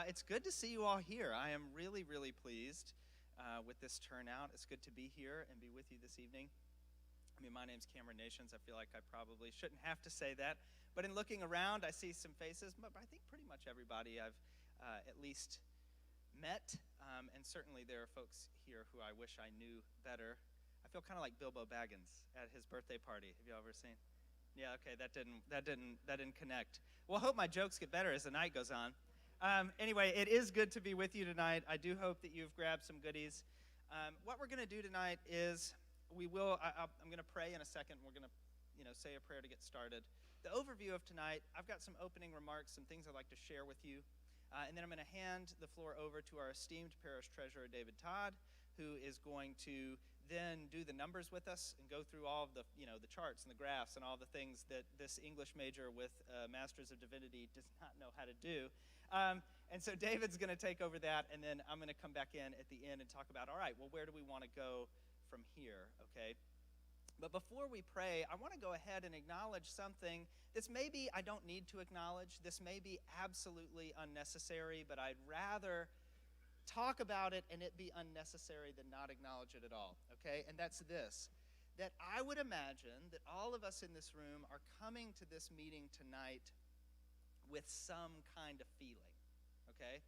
It's good to see you all here. I am really, really pleased with this turnout. It's good to be here and be with you this evening. I mean, my name's Cameron Nations. I feel like I probably shouldn't have to say that. But in looking around, I see some faces, but I think pretty much everybody I've at least met. And certainly there are folks here who I wish I knew better. I feel kind of like Bilbo Baggins at his birthday party. Have you all ever seen? Yeah, okay, that didn't connect. Well, I hope my jokes get better as the night goes on. Anyway, it is good to be with you tonight. I do hope that you've grabbed some goodies. What we're going to do tonight is I'm going to pray in a second. We're going to say a prayer to get started. The overview of tonight, I've got some opening remarks, some things I'd like to share with you. And then I'm going to hand the floor over to our esteemed parish treasurer, David Todd, who is going to then do the numbers with us and go through all of the charts and the graphs and all the things that this English major with Masters of Divinity does not know how to do. And so David's going to take over that, and then I'm going to come back in at the end and talk about, all right, well, where do we want to go from here, okay? But before we pray, I want to go ahead and acknowledge something that's maybe I don't need to acknowledge. This may be absolutely unnecessary, but I'd rather talk about it and it be unnecessary than not acknowledge it at all, okay? And that's this, that I would imagine that all of us in this room are coming to this meeting tonight with some kind of feeling, okay?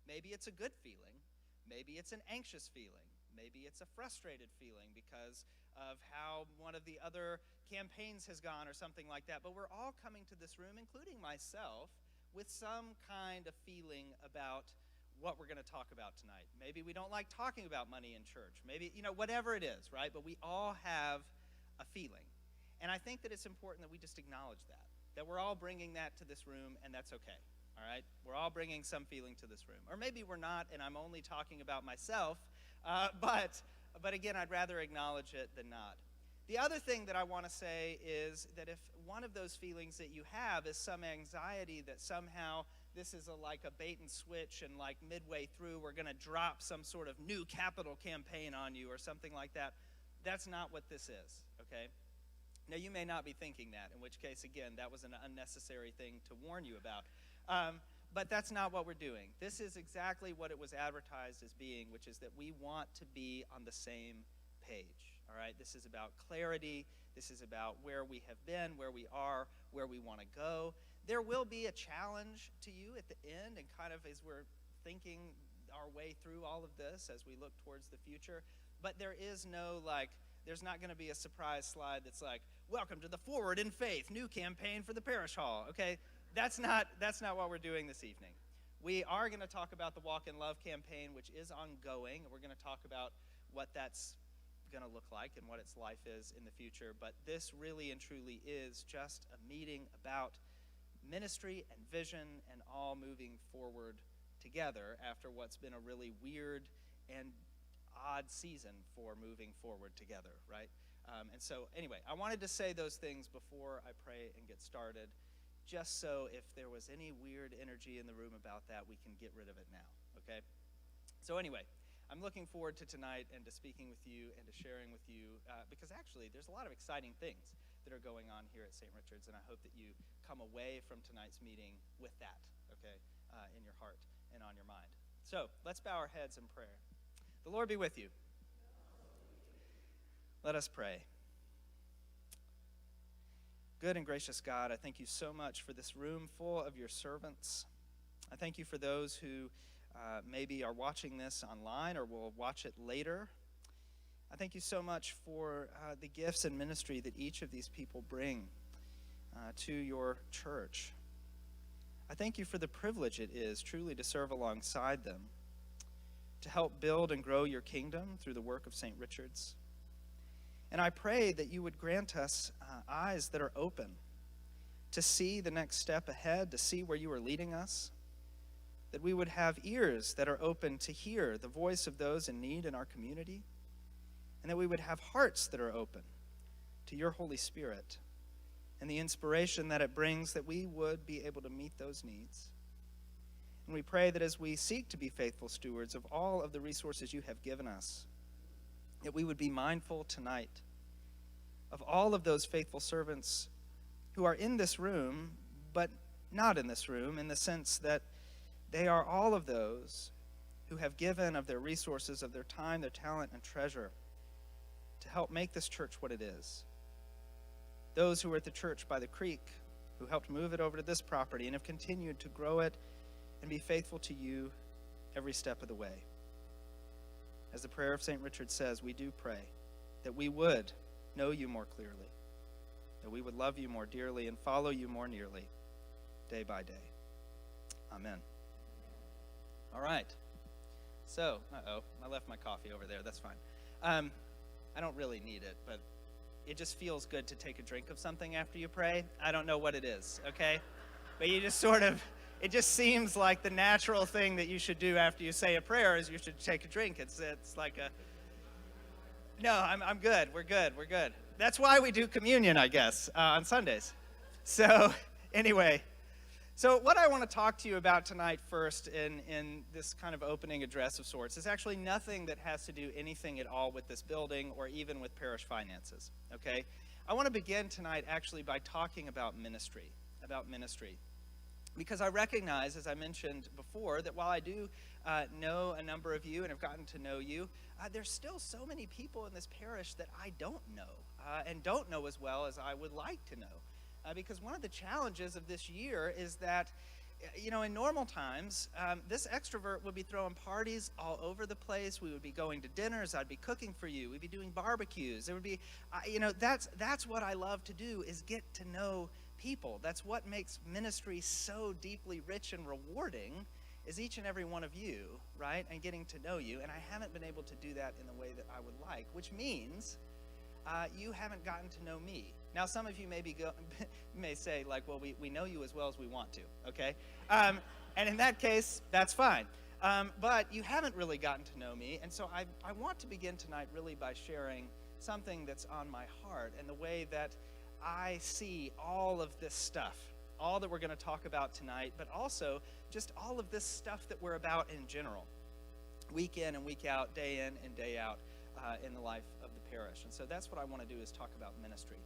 Maybe it's a good feeling. Maybe it's an anxious feeling. Maybe it's a frustrated feeling because of how one of the other campaigns has gone or something like that. But we're all coming to this room, including myself, with some kind of feeling about what we're going to talk about tonight. Maybe we don't like talking about money in church. Maybe, whatever it is, right? But we all have a feeling. And I think that it's important that we just acknowledge that we're all bringing that to this room, and that's okay, all right? We're all bringing some feeling to this room. Or maybe we're not, and I'm only talking about myself, but again, I'd rather acknowledge it than not. The other thing that I want to say is that if one of those feelings that you have is some anxiety that somehow this is like a bait and switch, and like midway through we're going to drop some sort of new capital campaign on you or something like that, that's not what this is, okay? Now, you may not be thinking that, in which case, again, that was an unnecessary thing to warn you about. But that's not what we're doing. This is exactly what it was advertised as being, which is that we want to be on the same page, all right? This is about clarity. This is about where we have been, where we are, where we want to go. There will be a challenge to you at the end, and kind of as we're thinking our way through all of this as we look towards the future, but there is no, there's not going to be a surprise slide that's like, welcome to the Forward in Faith, new campaign for the parish hall, okay? That's not what we're doing this evening. We are going to talk about the Walk in Love campaign, which is ongoing. We're going to talk about what that's going to look like and what its life is in the future, but this really and truly is just a meeting about ministry and vision and all moving forward together after what's been a really weird and odd season for moving forward together, right? And so anyway, I wanted to say those things before I pray and get started, just so if there was any weird energy in the room about that, we can get rid of it now, okay? So anyway, I'm looking forward to tonight and to speaking with you and to sharing with you, because actually there's a lot of exciting things that are going on here at St. Richard's, and I hope that you come away from tonight's meeting with that, okay, in your heart and on your mind. So let's bow our heads in prayer. The Lord be with you. Let us pray. Good and gracious God, I thank you so much for this room full of your servants. I thank you for those who maybe are watching this online or will watch it later. I thank you so much for the gifts and ministry that each of these people bring to your church. I thank you for the privilege it is truly to serve alongside them, to help build and grow your kingdom through the work of St. Richard's. And I pray that you would grant us eyes that are open to see the next step ahead, to see where you are leading us, that we would have ears that are open to hear the voice of those in need in our community, and that we would have hearts that are open to your Holy Spirit and the inspiration that it brings, that we would be able to meet those needs. And we pray that as we seek to be faithful stewards of all of the resources you have given us, that we would be mindful tonight of all of those faithful servants who are in this room, but not in this room, in the sense that They are all of those who have given of their resources, of their time, their talent, and treasure to help make this church what it is. Those who were at the church by the creek, who helped move it over to this property and have continued to grow it and be faithful to you every step of the way. As the prayer of St. Richard says, we do pray that we would know you more clearly, that we would love you more dearly and follow you more nearly day by day. Amen. All right. So, I left my coffee over there. That's fine. I don't really need it, but it just feels good to take a drink of something after you pray. I don't know what it is, okay? But you just it just seems like the natural thing that you should do after you say a prayer is you should take a drink. It's like no, I'm good. We're good. That's why we do communion, I guess, on Sundays. So, anyway. So what I want to talk to you about tonight first in this kind of opening address of sorts is actually nothing that has to do anything at all with this building or even with parish finances, okay? I want to begin tonight actually by talking about ministry, because I recognize, as I mentioned before, that while I do know a number of you and have gotten to know you, there's still so many people in this parish that I don't know and don't know as well as I would like to know. Because one of the challenges of this year is that, in normal times, this extrovert would be throwing parties all over the place. We would be going to dinners. I'd be cooking for you. We'd be doing barbecues. There would be, that's what I love to do, is get to know people. That's what makes ministry so deeply rich and rewarding, is each and every one of you, right, and getting to know you. And I haven't been able to do that in the way that I would like, which means you haven't gotten to know me. Now, some of you may say, like, well, we know you as well as we want to, okay? And in that case, that's fine. But you haven't really gotten to know me, and so I want to begin tonight really by sharing something that's on my heart and the way that I see all of this stuff, all that we're going to talk about tonight, but also just all of this stuff that we're about in general, week in and week out, day in and day out in the life of the parish. And so that's what I want to do, is talk about ministry.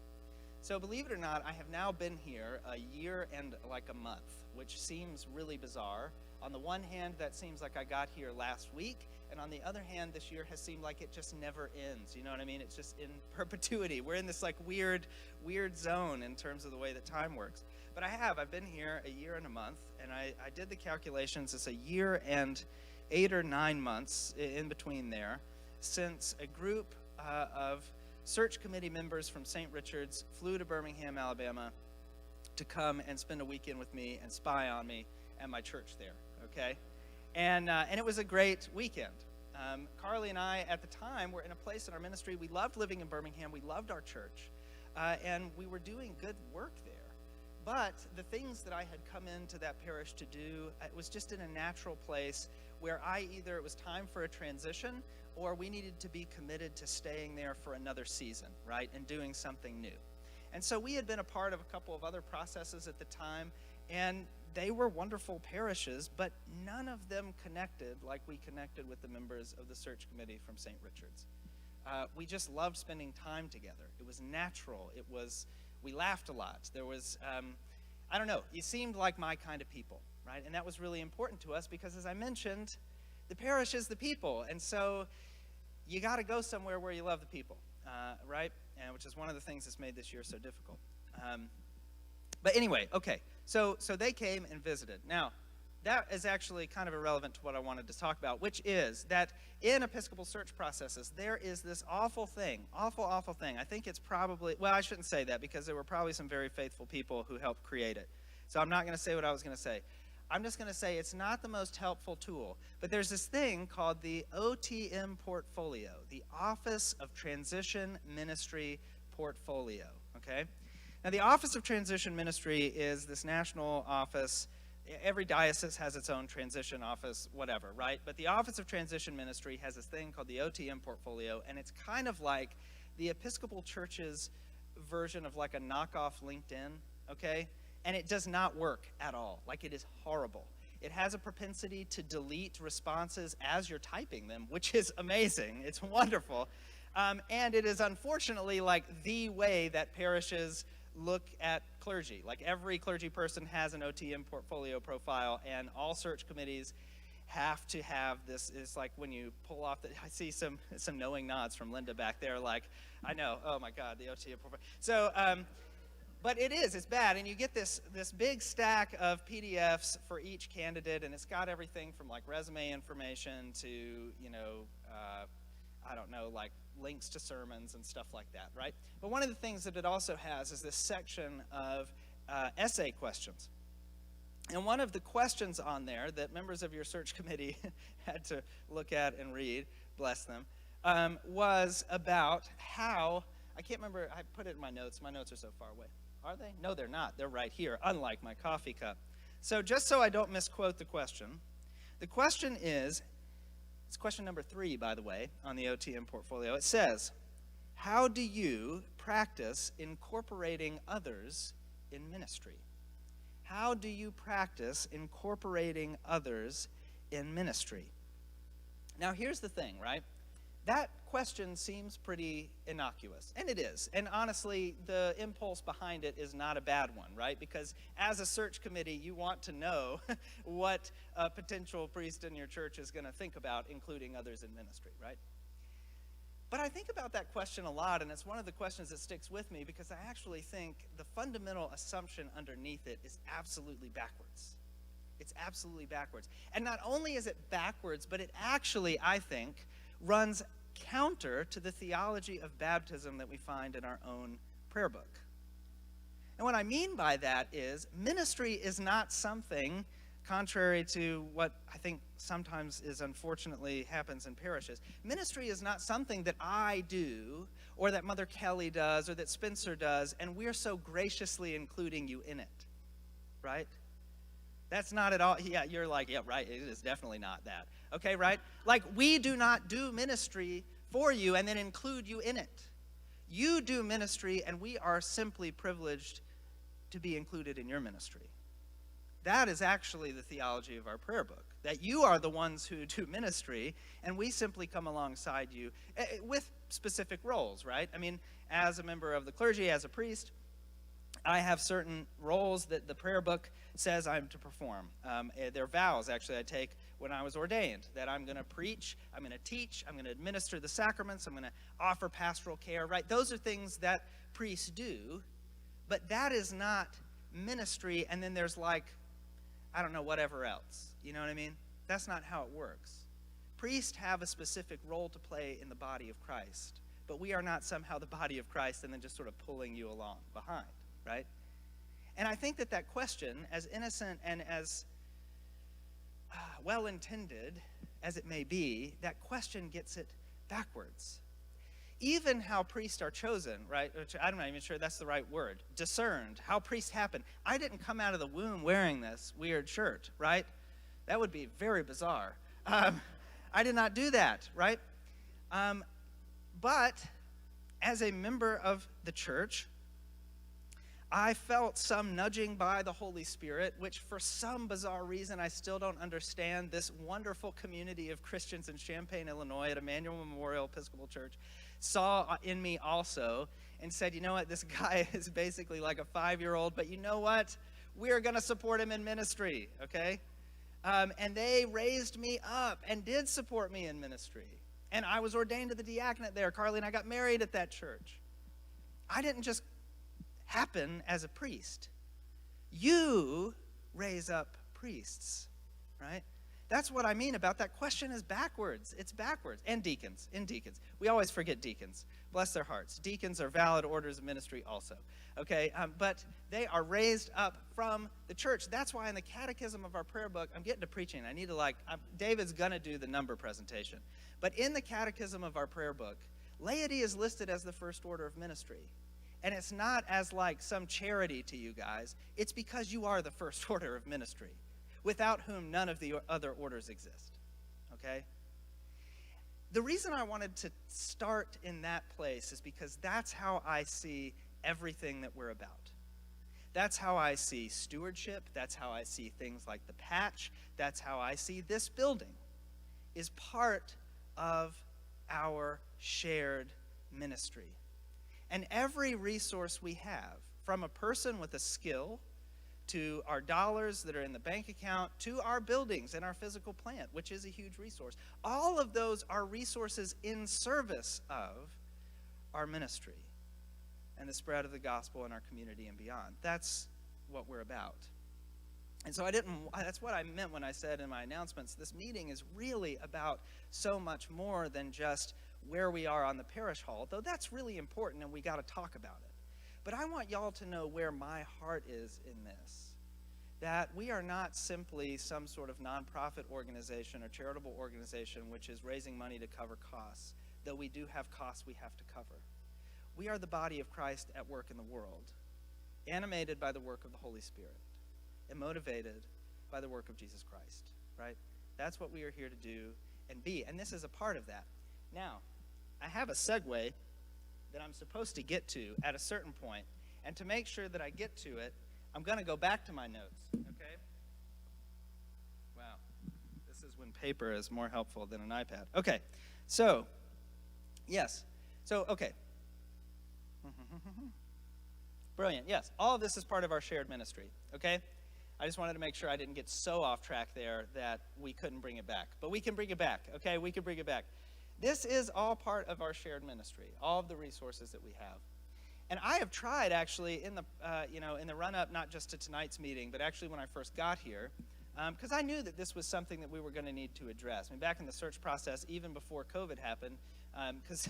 So believe it or not, I have now been here a year and like a month, which seems really bizarre. On the one hand, that seems like I got here last week, and on the other hand, this year has seemed like it just never ends. You know what I mean? It's just in perpetuity. We're in this like weird zone in terms of the way that time works. But I've been here a year and a month, and I did the calculations. It's a year and 8 or 9 months in between there since a group of search committee members from St. Richard's flew to Birmingham, Alabama to come and spend a weekend with me and spy on me and my church there, okay? And it was a great weekend. Carly and I, at the time, were in a place in our ministry. We loved living in Birmingham. We loved our church. And we were doing good work there. But the things that I had come into that parish to do, it was just in a natural place where either it was time for a transition or we needed to be committed to staying there for another season, right, and doing something new. And so we had been a part of a couple of other processes at the time, and they were wonderful parishes, but none of them connected like we connected with the members of the search committee from St. Richard's. We just loved spending time together. It was natural. We laughed a lot. There was, I don't know, you seemed like my kind of people, right? And that was really important to us because, as I mentioned, the parish is the people. And so you got to go somewhere where you love the people, right? And which is one of the things that's made this year so difficult. But anyway, okay. So they came and visited. Now, that is actually kind of irrelevant to what I wanted to talk about, which is that in Episcopal search processes, there is this awful thing. I think it's probably, well, I shouldn't say that because there were probably some very faithful people who helped create it. So I'm not going to say what I was going to say. I'm just going to say it's not the most helpful tool, but there's this thing called the OTM portfolio, the Office of Transition Ministry Portfolio, okay? Now, the Office of Transition Ministry is this national office. Every diocese has its own transition office, whatever, right? But the Office of Transition Ministry has this thing called the OTM portfolio, and it's kind of like the Episcopal Church's version of like a knockoff LinkedIn, okay? And it does not work at all. Like, it is horrible. It has a propensity to delete responses as you're typing them, which is amazing. It's wonderful. And it is unfortunately like the way that parishes look at clergy. Like every clergy person has an OTM portfolio profile, and all search committees have to have this. It's like when you pull off the, I see some knowing nods from Linda back there, like, I know, oh my God, the OTM portfolio. So, but it's bad, and you get this big stack of PDFs for each candidate, and it's got everything from like resume information to, I don't know, like links to sermons and stuff like that, right? But one of the things that it also has is this section of essay questions. And one of the questions on there that members of your search committee had to look at and read, bless them, was about how, I can't remember, I put it in my notes. My notes are so far away. Are they? No, they're not. They're right here, unlike my coffee cup. So just so I don't misquote the question is, it's question number 3, by the way, on the OTM portfolio. It says, how do you practice incorporating others in ministry? How do you practice incorporating others in ministry? Now, here's the thing, right? That question seems pretty innocuous, and it is. And honestly, the impulse behind it is not a bad one, right? Because as a search committee, you want to know what a potential priest in your church is going to think about including others in ministry, right? But I think about that question a lot, and it's one of the questions that sticks with me because I actually think the fundamental assumption underneath it is absolutely backwards. It's absolutely backwards. And not only is it backwards, but it actually, I think, runs counter to the theology of baptism that we find in our own prayer book. And what I mean by that is ministry is not something, contrary to what I think sometimes is unfortunately happens in parishes, ministry is not something that I do or that Mother Kelly does or that Spencer does, and we're so graciously including you in it, right? That's not at all, yeah, you're like, yeah, right, it is definitely not that. Okay, right? Like, we do not do ministry for you and then include you in it. You do ministry, and we are simply privileged to be included in your ministry. That is actually the theology of our prayer book, that you are the ones who do ministry, and we simply come alongside you with specific roles, right? I mean, as a member of the clergy, as a priest, I have certain roles that the prayer book says I'm to perform. They're vows, actually, I take when I was ordained, that I'm going to preach, I'm going to teach, I'm going to administer the sacraments, I'm going to offer pastoral care, right? Those are things that priests do, but that is not ministry, and then there's like, I don't know, whatever else. You know what I mean? That's not how it works. Priests have a specific role to play in the body of Christ, but we are not somehow the body of Christ and then just sort of pulling you along behind, right? And I think that question, as innocent and as well-intended as it may be, that question gets it backwards. Even how priests are chosen, right? Which I'm not even sure that's the right word. Discerned, how priests happen. I didn't come out of the womb wearing this weird shirt, right? That would be very bizarre. I did not do that, right? But as a member of the church, I felt some nudging by the Holy Spirit, which for some bizarre reason I still don't understand. This wonderful community of Christians in Champaign, Illinois at Emmanuel Memorial Episcopal Church saw in me also and said, you know what, this guy is basically like a 5-year-old, but you know what? We're going to support him in ministry, okay? And they raised me up and did support me in ministry. And I was ordained to the diaconate there. Carly and I got married at that church. I didn't just happen as a priest. You raise up priests, right? That's what I mean about that question is backwards. It's backwards. And deacons. We always forget deacons. Bless their hearts. Deacons are valid orders of ministry also, okay? But they are raised up from the church. That's why in the catechism of our prayer book, I'm getting to preaching. I need to David's going to do the number presentation. But in the catechism of our prayer book, laity is listed as the first order of ministry. And it's not as like some charity to you guys. It's because you are the first order of ministry, without whom none of the other orders exist, okay? The reason I wanted to start in that place is because that's how I see everything that we're about. That's how I see stewardship. That's how I see things like the patch. That's how I see this building is part of our shared ministry. And every resource we have, from a person with a skill to our dollars that are in the bank account, to our buildings and our physical plant, which is a huge resource. All of those are resources in service of our ministry and the spread of the gospel in our community and beyond. That's what we're about. And so that's what I meant when I said in my announcements, this meeting is really about so much more than just where we are on the parish hall, though that's really important and we got to talk about it. But I want y'all to know where my heart is in this. That we are not simply some sort of nonprofit organization or charitable organization which is raising money to cover costs, though we do have costs we have to cover. We are the body of Christ at work in the world, animated by the work of the Holy Spirit, and motivated by the work of Jesus Christ, right? That's what we are here to do and be, and this is a part of that. Now, I have a segue that I'm supposed to get to at a certain point, and to make sure that I get to it, I'm going to go back to my notes, okay? Wow, this is when paper is more helpful than an iPad. Okay, so, yes, so, okay. Brilliant, yes, all of this is part of our shared ministry, okay? I just wanted to make sure I didn't get so off track there that we couldn't bring it back. But we can bring it back, okay? We can bring it back. This is all part of our shared ministry, all of the resources that we have. And I have tried, actually, in the in the run-up, not just to tonight's meeting, but actually when I first got here, because I knew that this was something that we were going to need to address. I mean, back in the search process, even before COVID happened, because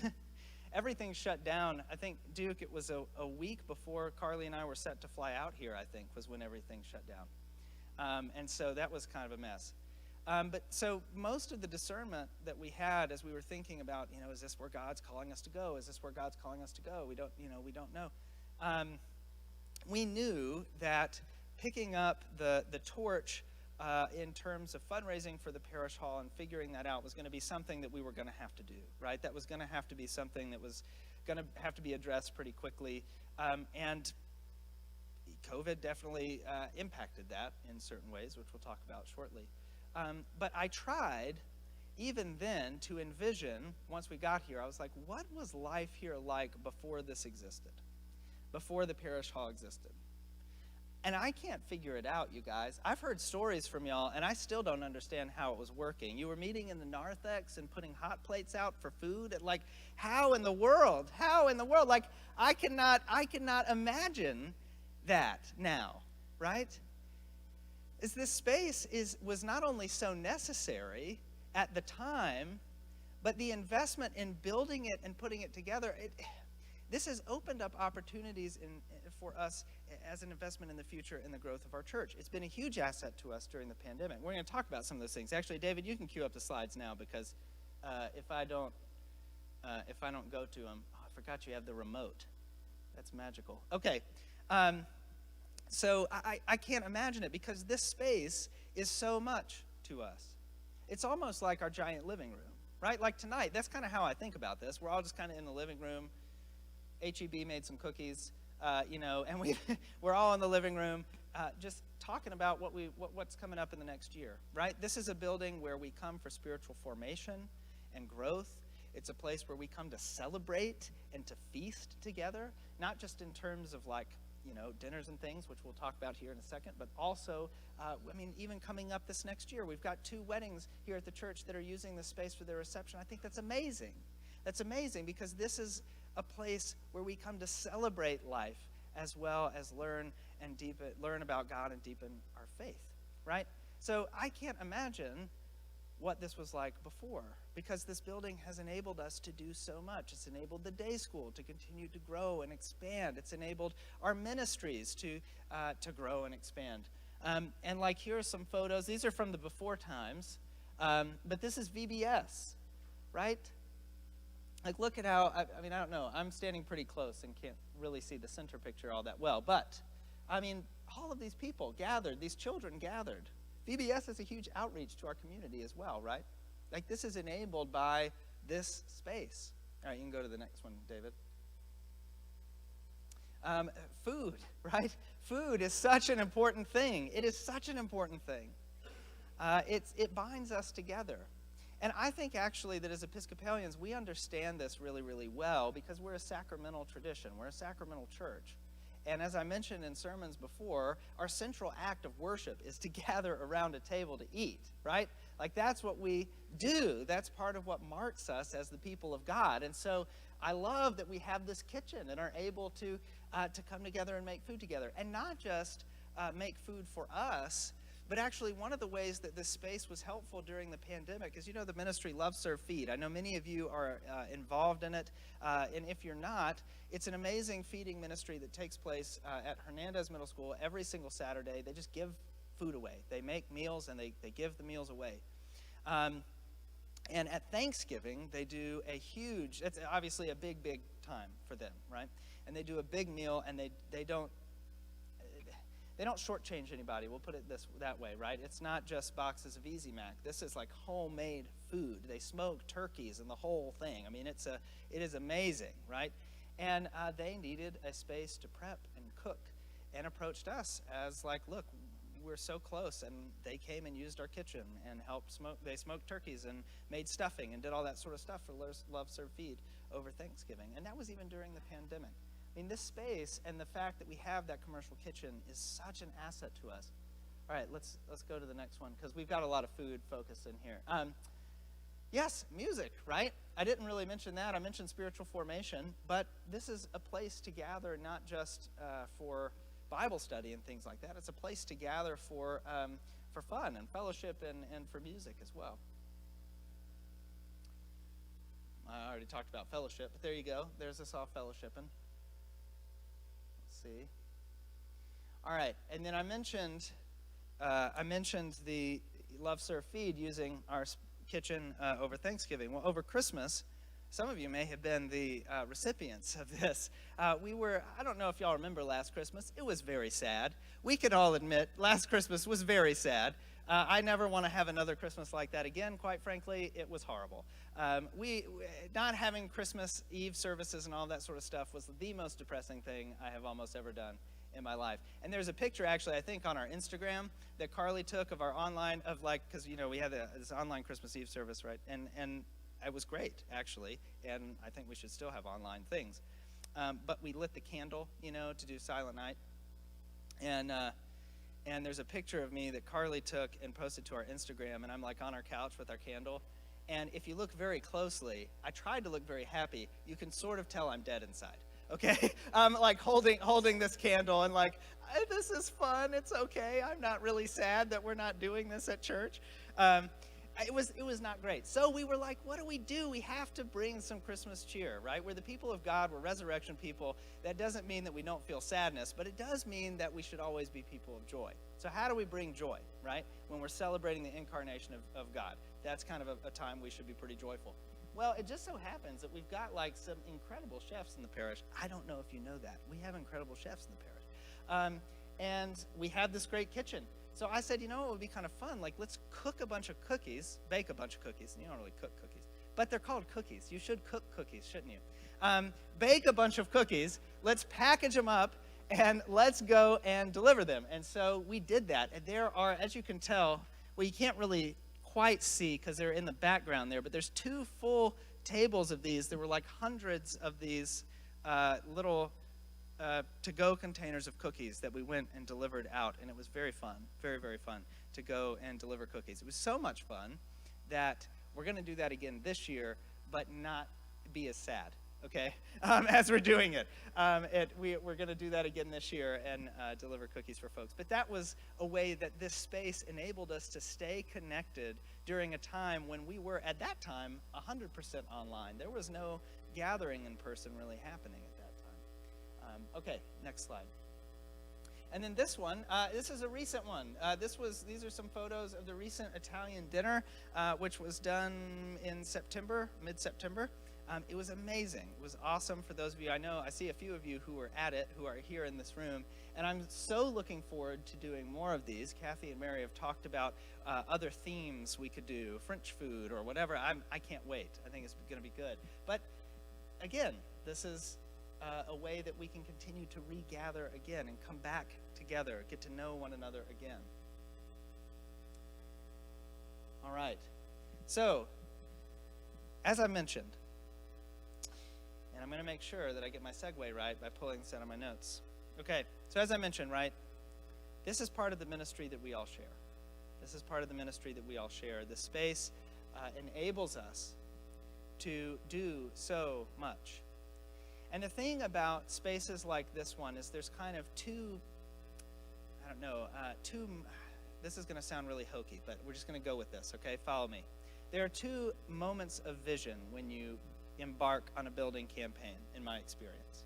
everything shut down. I think, Duke, it was a week before Carly and I were set to fly out here, I think, was when everything shut down. And so that was kind of a mess. But so most of the discernment that we had as we were thinking about, is this where God's calling us to go? Is this where God's calling us to go? We don't know. We knew that picking up the torch in terms of fundraising for the parish hall and figuring that out was going to be something that we were going to have to do, right? That was going to have to be something that was going to have to be addressed pretty quickly. And COVID definitely impacted that in certain ways, which we'll talk about shortly. But I tried, even then, to envision, once we got here, I was like, what was life here like before this existed? Before the parish hall existed? And I can't figure it out, you guys. I've heard stories from y'all, and I still don't understand how it was working. You were meeting in the narthex and putting hot plates out for food? Like, how in the world? How in the world? Like, I cannot imagine that now, right? This space was not only so necessary at the time, but the investment in building it and putting it together, this has opened up opportunities for us as an investment in the future in the growth of our church. It's been a huge asset to us during the pandemic. We're going to talk about some of those things. Actually, David, you can cue up the slides now, because if I don't go to them, I forgot you have the remote. That's magical. Okay. So I can't imagine it, because this space is so much to us. It's almost like our giant living room, right? Like tonight, that's kind of how I think about this. We're all just kind of in the living room. HEB made some cookies, and we're all in the living room just talking about what's coming up in the next year, right? This is a building where we come for spiritual formation and growth. It's a place where we come to celebrate and to feast together, not just in terms of dinners and things, which we'll talk about here in a second, but also, even coming up this next year, we've got 2 weddings here at the church that are using this space for their reception. I think that's amazing. That's amazing, because this is a place where we come to celebrate life as well as learn about God and deepen our faith, right? So I can't imagine what this was like before, because this building has enabled us to do so much. It's enabled the day school to continue to grow and expand. It's enabled our ministries to grow and expand. And here are some photos. These are from the before times, but this is VBS, right? Look at how, I don't know. I'm standing pretty close and can't really see the center picture all that well, but, all of these people gathered, these children gathered. VBS is a huge outreach to our community as well, right? This is enabled by this space. All right, you can go to the next one, David. Food, right? Food is such an important thing. It is such an important thing. It binds us together. And I think actually that as Episcopalians, we understand this really, really well, because we're a sacramental tradition. We're a sacramental church. And as I mentioned in sermons before, our central act of worship is to gather around a table to eat, right? Like that's what we do. That's part of what marks us as the people of God. And so I love that we have this kitchen and are able to come together and make food together. And not just make food for us, but actually one of the ways that this space was helpful during the pandemic is, the ministry Love, Serve, Feed. I know many of you are involved in it, and if you're not, it's an amazing feeding ministry that takes place at Hernandez Middle School every single Saturday. They just give food away. They make meals and they give the meals away. And at Thanksgiving, they do a huge, it's obviously a big, big time for them, right? And they do a big meal, and they don't shortchange anybody. We'll put it that way, right? It's not just boxes of Easy Mac. This is like homemade food. They smoke turkeys and the whole thing. I mean, it is amazing, right? And they needed a space to prep and cook, and approached us as like, look, we're so close, and they came and used our kitchen and helped smoke. They smoked turkeys and made stuffing and did all that sort of stuff for Love, Serve, Feed over Thanksgiving. And that was even during the pandemic. I mean, this space and the fact that we have that commercial kitchen is such an asset to us. All right, let's go to the next one, because we've got a lot of food focus in here. Yes, music, right? I didn't really mention that. I mentioned spiritual formation, but this is a place to gather not just for Bible study and things like that. It's a place to gather for fun and fellowship and for music as well. I already talked about fellowship, but there you go. There's us all fellowshipping. Let's see. All right, and then I mentioned the Love, Serve, Feed using our kitchen over Thanksgiving. Well, over Christmas, some of you may have been the recipients of this. I don't know if y'all remember last Christmas. It was very sad. We can all admit last Christmas was very sad. I never want to have another Christmas like that again, quite frankly. It was horrible. We not having Christmas Eve services and all that sort of stuff was the most depressing thing I have almost ever done in my life. And there's a picture, actually, I think on our Instagram that Carly took of our online, because, we had this online Christmas Eve service, right? And it was great, actually, and I think we should still have online things. But we lit the candle, to do Silent Night. And there's a picture of me that Carly took and posted to our Instagram, and I'm like on our couch with our candle. And if you look very closely, I tried to look very happy. You can sort of tell I'm dead inside. Okay, I'm like holding this candle and like, this is fun. It's okay. I'm not really sad that we're not doing this at church. It was not great. So we were like, what do? We have to bring some Christmas cheer, right? We're the people of God. We're resurrection people. That doesn't mean that we don't feel sadness, but it does mean that we should always be people of joy. So how do we bring joy, right? When we're celebrating the incarnation of God. That's kind of a time we should be pretty joyful. Well, it just so happens that we've got like some incredible chefs in the parish. I don't know if you know that. We have incredible chefs in the parish. And we have this great kitchen. So I said, it would be kind of fun. Like, let's cook a bunch of cookies, bake a bunch of cookies. You don't really cook cookies, but they're called cookies. You should cook cookies, shouldn't you? Bake a bunch of cookies. Let's package them up, and let's go and deliver them. And so we did that. And there are, as you can tell, well, you can't really quite see because they're in the background there, but there's 2 full tables of these. There were like hundreds of these little to-go containers of cookies that we went and delivered out, and it was very fun, very, very fun to go and deliver cookies. It was so much fun that we're going to do that again this year, but not be as sad, okay, as we're doing it. We're going to do that again this year and deliver cookies for folks. But that was a way that this space enabled us to stay connected during a time when we were, at that time, 100% online. There was no gathering in person really happening at that time. Okay, next slide. And then this one, this is a recent one. These are some photos of the recent Italian dinner, which was done in September, mid-September. It was amazing. It was awesome for those of you I know. I see a few of you who were at it, who are here in this room, and I'm so looking forward to doing more of these. Kathy and Mary have talked about other themes we could do, French food or whatever. I can't wait. I think it's going to be good. But again, this is a way that we can continue to regather again and come back together, get to know one another again. All right. So, as I mentioned, and I'm going to make sure that I get my segue right by pulling this out of my notes. Okay, so as I mentioned, right, this is part of the ministry that we all share. This is part of the ministry that we all share. The space enables us to do so much. And the thing about spaces like this one is there's kind of this is going to sound really hokey, but we're just going to go with this, okay? Follow me. There are two moments of vision when you embark on a building campaign, in my experience.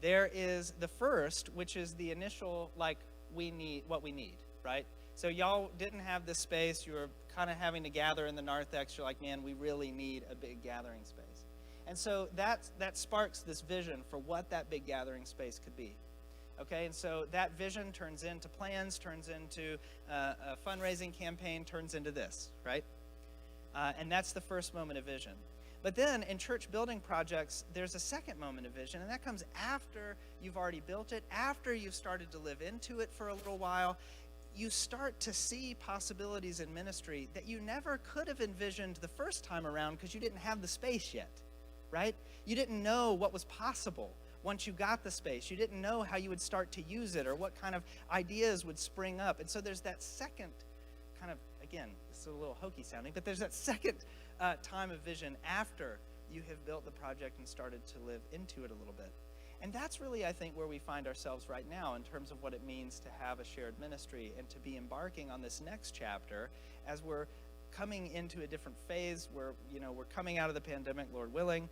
There is the first, which is the initial, like, we need what we need, right? So y'all didn't have this space. You were kind of having to gather in the narthex. You're like, man, we really need a big gathering space. And so that sparks this vision for what that big gathering space could be. Okay, and so that vision turns into plans, turns into a fundraising campaign, turns into this, right? And that's the first moment of vision. But then in church building projects, there's a second moment of vision, and that comes after you've already built it, after you've started to live into it for a little while. You start to see possibilities in ministry that you never could have envisioned the first time around because you didn't have the space yet, right? You didn't know what was possible once you got the space. You didn't know how you would start to use it or what kind of ideas would spring up. And so there's that second kind of, again, it's a little hokey sounding, but there's that second time of vision after you have built the project and started to live into it a little bit. And that's really, I think, where we find ourselves right now in terms of what it means to have a shared ministry and to be embarking on this next chapter as we're coming into a different phase where, we're coming out of the pandemic, Lord willing,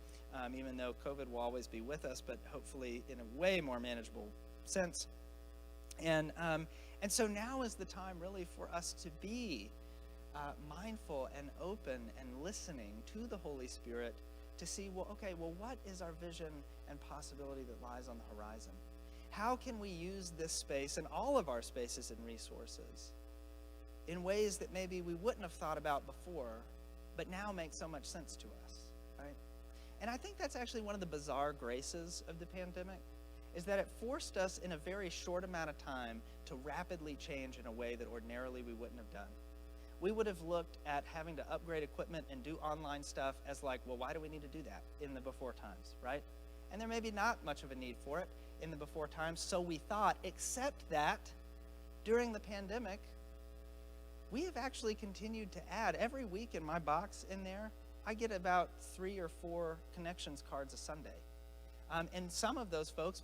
even though COVID will always be with us, but hopefully in a way more manageable sense. And so now is the time really for us to be mindful and open and listening to the Holy Spirit to see, what is our vision and possibility that lies on the horizon? How can we use this space and all of our spaces and resources in ways that maybe we wouldn't have thought about before, but now make so much sense to us, right? And I think that's actually one of the bizarre graces of the pandemic, is that it forced us in a very short amount of time to rapidly change in a way that ordinarily we wouldn't have done. We would have looked at having to upgrade equipment and do online stuff as like, well, why do we need to do that in the before times, right? And there may be not much of a need for it in the before times, so we thought, except that during the pandemic, we have actually continued to add. Every week in my box in there, I get about 3 or 4 connections cards a Sunday. And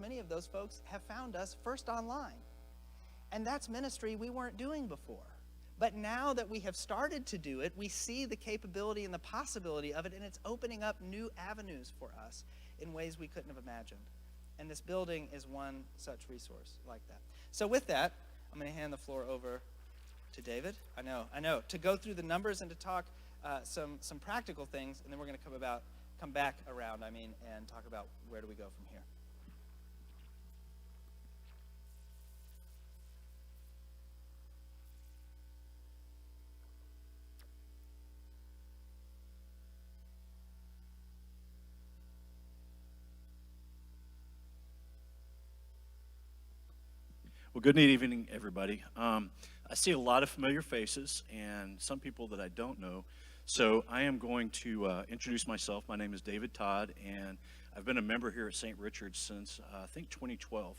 many of those folks have found us first online. And that's ministry we weren't doing before. But now that we have started to do it, we see the capability and the possibility of it, and it's opening up new avenues for us in ways we couldn't have imagined. And this building is one such resource like that. So with that, I'm going to hand the floor over to David. I know, to go through the numbers and to talk some practical things, and then we're going to come back around, and talk about where do we go from here. Well, good evening, everybody. I see a lot of familiar faces and some people that I don't know. So I am going to introduce myself. My name is David Todd, and I've been a member here at St. Richard's since, I think, 2012.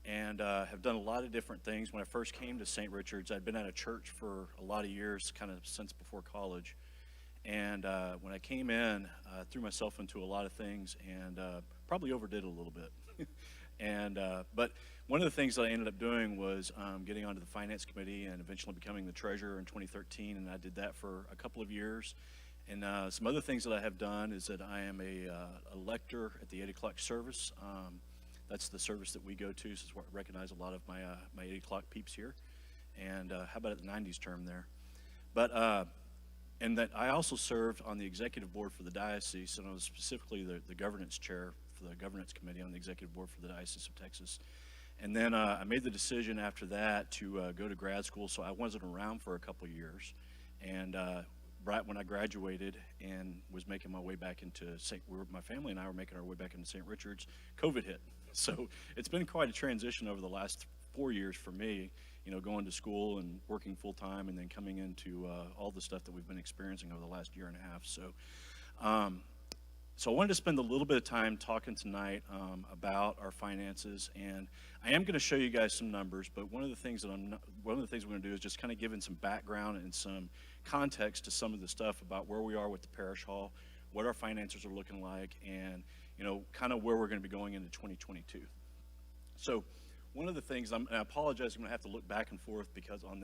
And have done a lot of different things. When I first came to St. Richard's, I'd been at a church for a lot of years, kind of since before college. And when I came in, I threw myself into a lot of things and probably overdid it a little bit. But one of the things that I ended up doing was getting onto the finance committee and eventually becoming the treasurer in 2013, and I did that for a couple of years. And some other things that I have done is that I am a lector at the 8 o'clock service. That's the service that we go to, so I recognize a lot of my 8 o'clock peeps here. And how about at the 90s term there? But and that I also served on the executive board for the diocese, and I was specifically the governance chair for the governance committee on the executive board for the Diocese of Texas. And then I made the decision after that to go to grad school, so I wasn't around for a couple of years. And right when I graduated and was making my way back into my family and I were making our way back into St. Richard's, COVID hit. So it's been quite a transition over the last 4 years for me, going to school and working full time and then coming into all the stuff that we've been experiencing over the last year and a half. So So I wanted to spend a little bit of time talking tonight about our finances, and I am going to show you guys some numbers. But one of the things we're going to do is just kind of give in some background and some context to some of the stuff about where we are with the parish hall, what our finances are looking like, and kind of where we're going to be going into 2022. So one of the things, and I apologize, I'm going to have to look back and forth because I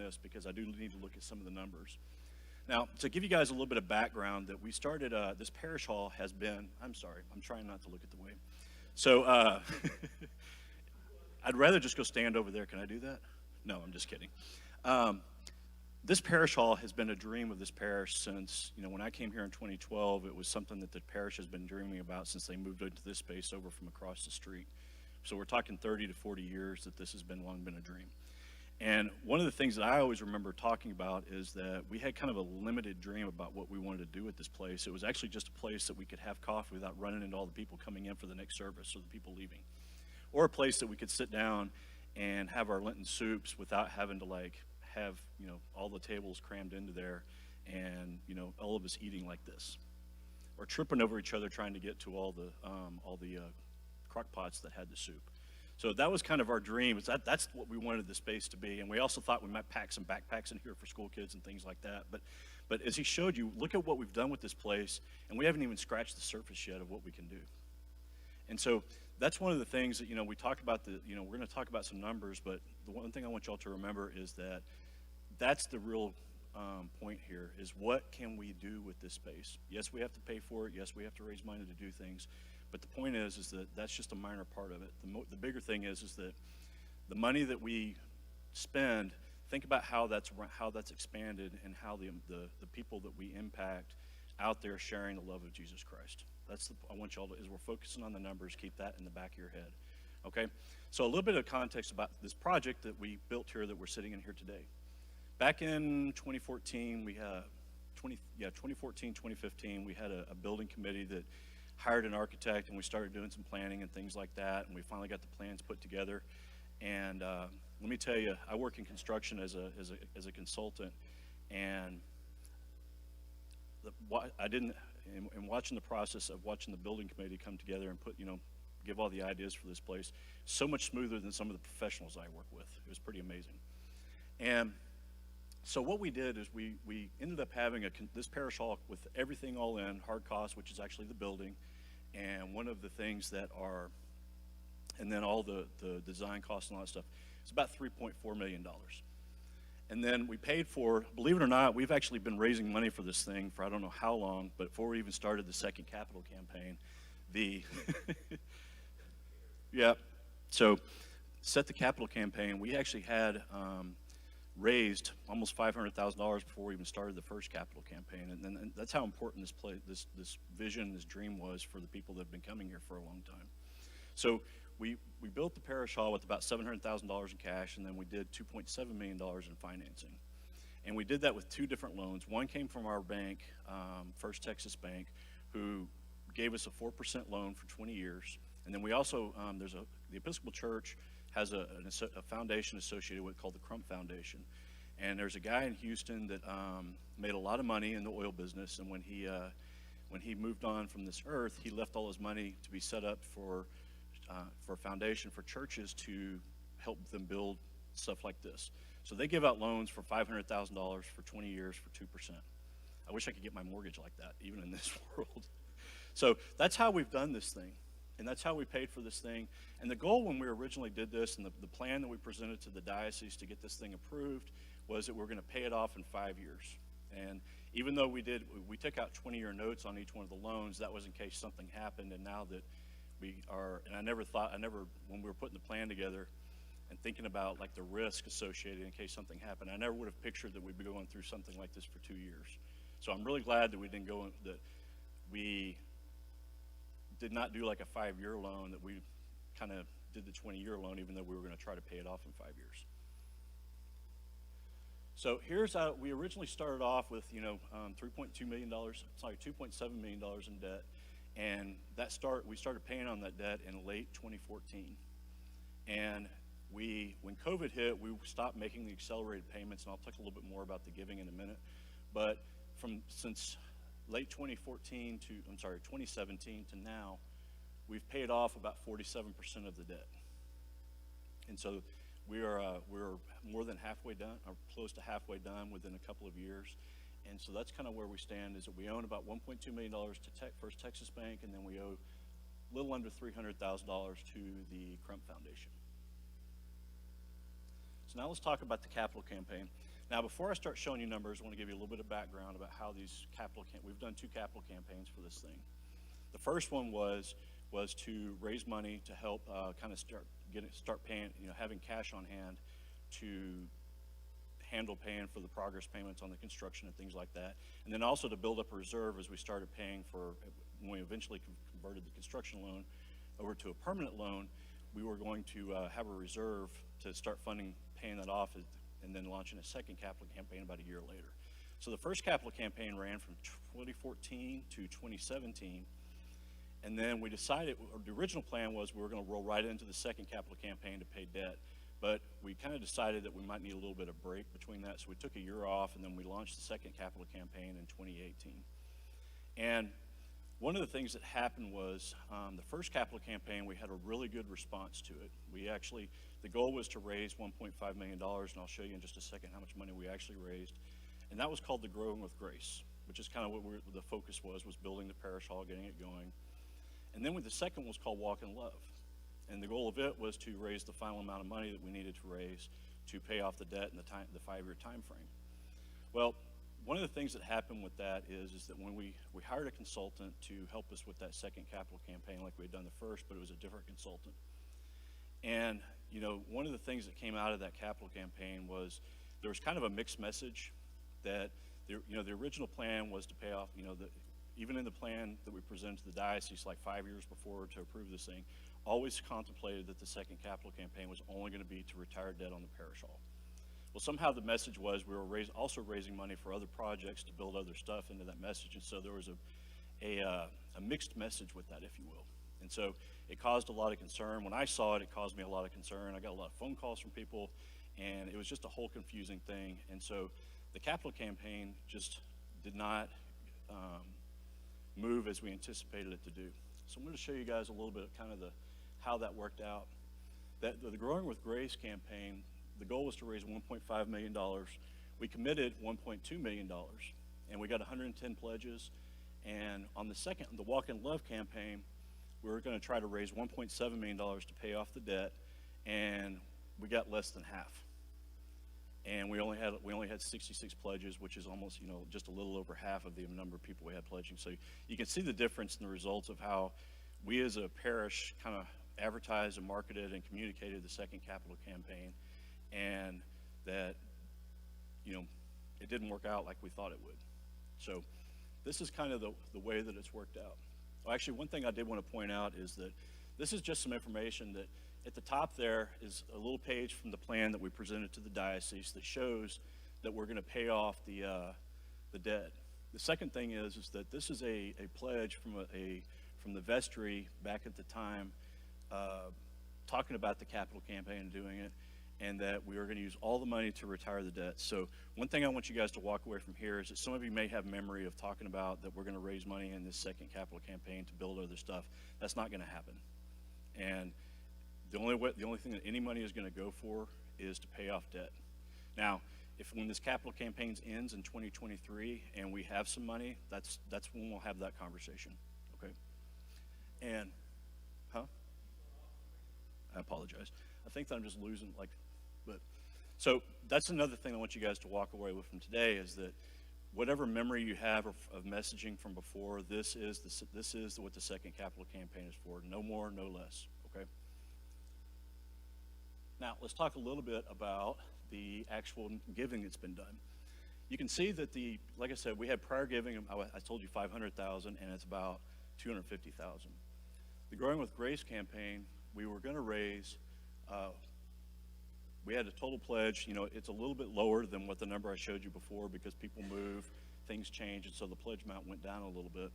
do need to look at some of the numbers. Now, to give you guys a little bit of background, that we started, this parish hall has been, I'm sorry, I'm trying not to look at the wave. So, I'd rather just go stand over there. Can I do that? No, I'm just kidding. This parish hall has been a dream of this parish since, when I came here in 2012, it was something that the parish has been dreaming about since they moved into this space over from across the street. So we're talking 30 to 40 years that this has long been a dream. And one of the things that I always remember talking about is that we had kind of a limited dream about what we wanted to do at this place. It was actually just a place that we could have coffee without running into all the people coming in for the next service or the people leaving. Or a place that we could sit down and have our Lenten soups without having to have, all the tables crammed into there and, all of us eating like this. Or tripping over each other trying to get to all the crock pots that had the soup. So that was kind of our dream. That's what we wanted the space to be. And we also thought we might pack some backpacks in here for school kids and things like that. But as he showed you, look at what we've done with this place, and we haven't even scratched the surface yet of what we can do. And so that's one of the things that, we talked about we're going to talk about some numbers, but the one thing I want y'all to remember is that's the real point here, is what can we do with this space? Yes, we have to pay for it. Yes, we have to raise money to do things. But the point is that that's just a minor part of it. The bigger thing is that the money that we spend, think about how that's expanded and how the people that we impact out there sharing the love of Jesus Christ. I want y'all to, as we're focusing on the numbers, keep that in the back of your head. Okay? So a little bit of context about this project that we built here that we're sitting in here today. Back in 2014, 2015, we had a building committee that hired an architect, and we started doing some planning and things like that, and we finally got the plans put together. And let me tell you, I work in construction as a consultant, and in watching the process of watching the building committee come together and give all the ideas for this place, so much smoother than some of the professionals I work with. It was pretty amazing. And so what we did is we ended up having this parish hall with everything all in, hard cost, which is actually the building, and one of the things and then all the design costs and all that stuff, it's about $3.4 million. And then we paid for, believe it or not, we've actually been raising money for this thing for I don't know how long, but before we even started the second capital campaign, so set the capital campaign, we actually had raised almost $500,000 before we even started the first capital campaign, and that's how important this vision, this dream was for the people that have been coming here for a long time. So we built the parish hall with about $700,000 in cash, and then we did $2.7 million in financing, and we did that with two different loans. One came from our bank, First Texas Bank, who gave us a 4% loan for 20 years, and then we also the Episcopal Church has a foundation associated with it called the Crump Foundation. And there's a guy in Houston that made a lot of money in the oil business, and when he moved on from this earth, he left all his money to be set up for a foundation for churches to help them build stuff like this. So they give out loans for $500,000 for 20 years for 2%. I wish I could get my mortgage like that, even in this world. So that's how we've done this thing. And that's how we paid for this thing. And the goal when we originally did this, and the plan that we presented to the diocese to get this thing approved, was that we're going to pay it off in 5 years. And even though we took out 20-year notes on each one of the loans, that was in case something happened. And now that when we were putting the plan together and thinking about the risk associated in case something happened, I never would have pictured that we'd be going through something like this for 2 years. So I'm really glad that we did not do a 5-year loan, that we kind of did the 20-year loan, even though we were going to try to pay it off in 5 years. So here's how we originally started off with, $2.7 million in debt, and we started paying on that debt in late 2014. And when COVID hit, we stopped making the accelerated payments, and I'll talk a little bit more about the giving in a minute. But since late 2017 to now, we've paid off about 47% of the debt. And so we're more than halfway done, or close to halfway done within a couple of years. And so that's kind of where we stand, is that we own about $1.2 million to First Texas Bank, and then we owe a little under $300,000 to the Crump Foundation. So now let's talk about the capital campaign. Now, before I start showing you numbers, I want to give you a little bit of background about how these we've done 2 capital campaigns for this thing. The first one was to raise money to help kind of start paying, having cash on hand to handle paying for the progress payments on the construction and things like that. And then also to build up a reserve as we started paying for, when we eventually converted the construction loan over to a permanent loan, we were going to have a reserve to start paying that off, and then launching a second capital campaign about a year later. So the first capital campaign ran from 2014 to 2017. And then we decided, the original plan was we were going to roll right into the second capital campaign to pay debt. But we kind of decided that we might need a little bit of break between that. So we took a year off, and then we launched the second capital campaign in 2018. And one of the things that happened was the first capital campaign, we had a really good response to it. The goal was to raise $1.5 million, and I'll show you in just a second how much money we actually raised. And that was called the Growing with Grace, which is kind of what the focus was building the parish hall, getting it going. And then the second was called Walk in Love. And the goal of it was to raise the final amount of money that we needed to raise to pay off the debt in the 5-year time frame. Well, one of the things that happened with that is that when we hired a consultant to help us with that second capital campaign like we had done the first, but it was a different consultant. And, one of the things that came out of that capital campaign was there was kind of a mixed message that, the original plan was to pay off, even in the plan that we presented to the diocese like 5 years before to approve this thing, always contemplated that the second capital campaign was only going to be to retire debt on the parish hall. Well, somehow the message was we were also raising money for other projects to build other stuff into that message, and so there was a mixed message with that, if you will. And so it caused a lot of concern. When I saw it, it caused me a lot of concern. I got a lot of phone calls from people, and it was just a whole confusing thing. And so the capital campaign just did not move as we anticipated it to do. So I'm going to show you guys a little bit of kind of how that worked out. The Growing with Grace campaign, the goal was to raise $1.5 million. We committed $1.2 million, and we got 110 pledges. And on the Walk in Love campaign, we were going to try to raise $1.7 million to pay off the debt, and we got less than half. And we only had 66 pledges, which is almost, just a little over half of the number of people we had pledging. So you can see the difference in the results of how we as a parish kind of advertised and marketed and communicated the second capital campaign, and that, it didn't work out like we thought it would. So this is kind of the way that it's worked out. Well, actually, one thing I did want to point out is that this is just some information that at the top there is a little page from the plan that we presented to the diocese that shows that we're going to pay off the debt. The second thing is that this is a pledge from the vestry back at the time, talking about the capital campaign and doing it, and that we are going to use all the money to retire the debt. So one thing I want you guys to walk away from here is that some of you may have memory of talking about that we're going to raise money in this second capital campaign to build other stuff. That's not going to happen. And the only thing that any money is going to go for is to pay off debt. Now, when this capital campaign ends in 2023 and we have some money, that's when we'll have that conversation. Okay? And, I apologize. I think that I'm just losing, so that's another thing I want you guys to walk away with from today is that whatever memory you have of messaging from before, this is what the second capital campaign is for. No more, no less. Okay? Now, let's talk a little bit about the actual giving that's been done. You can see that like I said, we had prior giving, I told you 500,000, and it's about 250,000. The Growing with Grace campaign, we were going to raise, we had a total pledge, it's a little bit lower than what the number I showed you before because people move, things change, and so the pledge amount went down a little bit.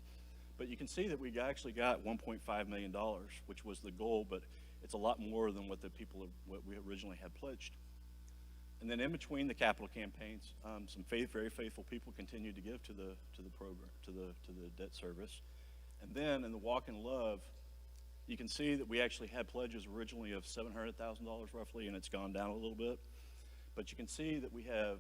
But you can see that we actually got $1.5 million, which was the goal, but it's a lot more than what we originally had pledged. And then in between the capital campaigns, some very faithful people continued to give to the program, to the debt service. And then in the Walk in Love, you can see that we actually had pledges originally of $700,000 roughly, and it's gone down a little bit. But you can see that we have,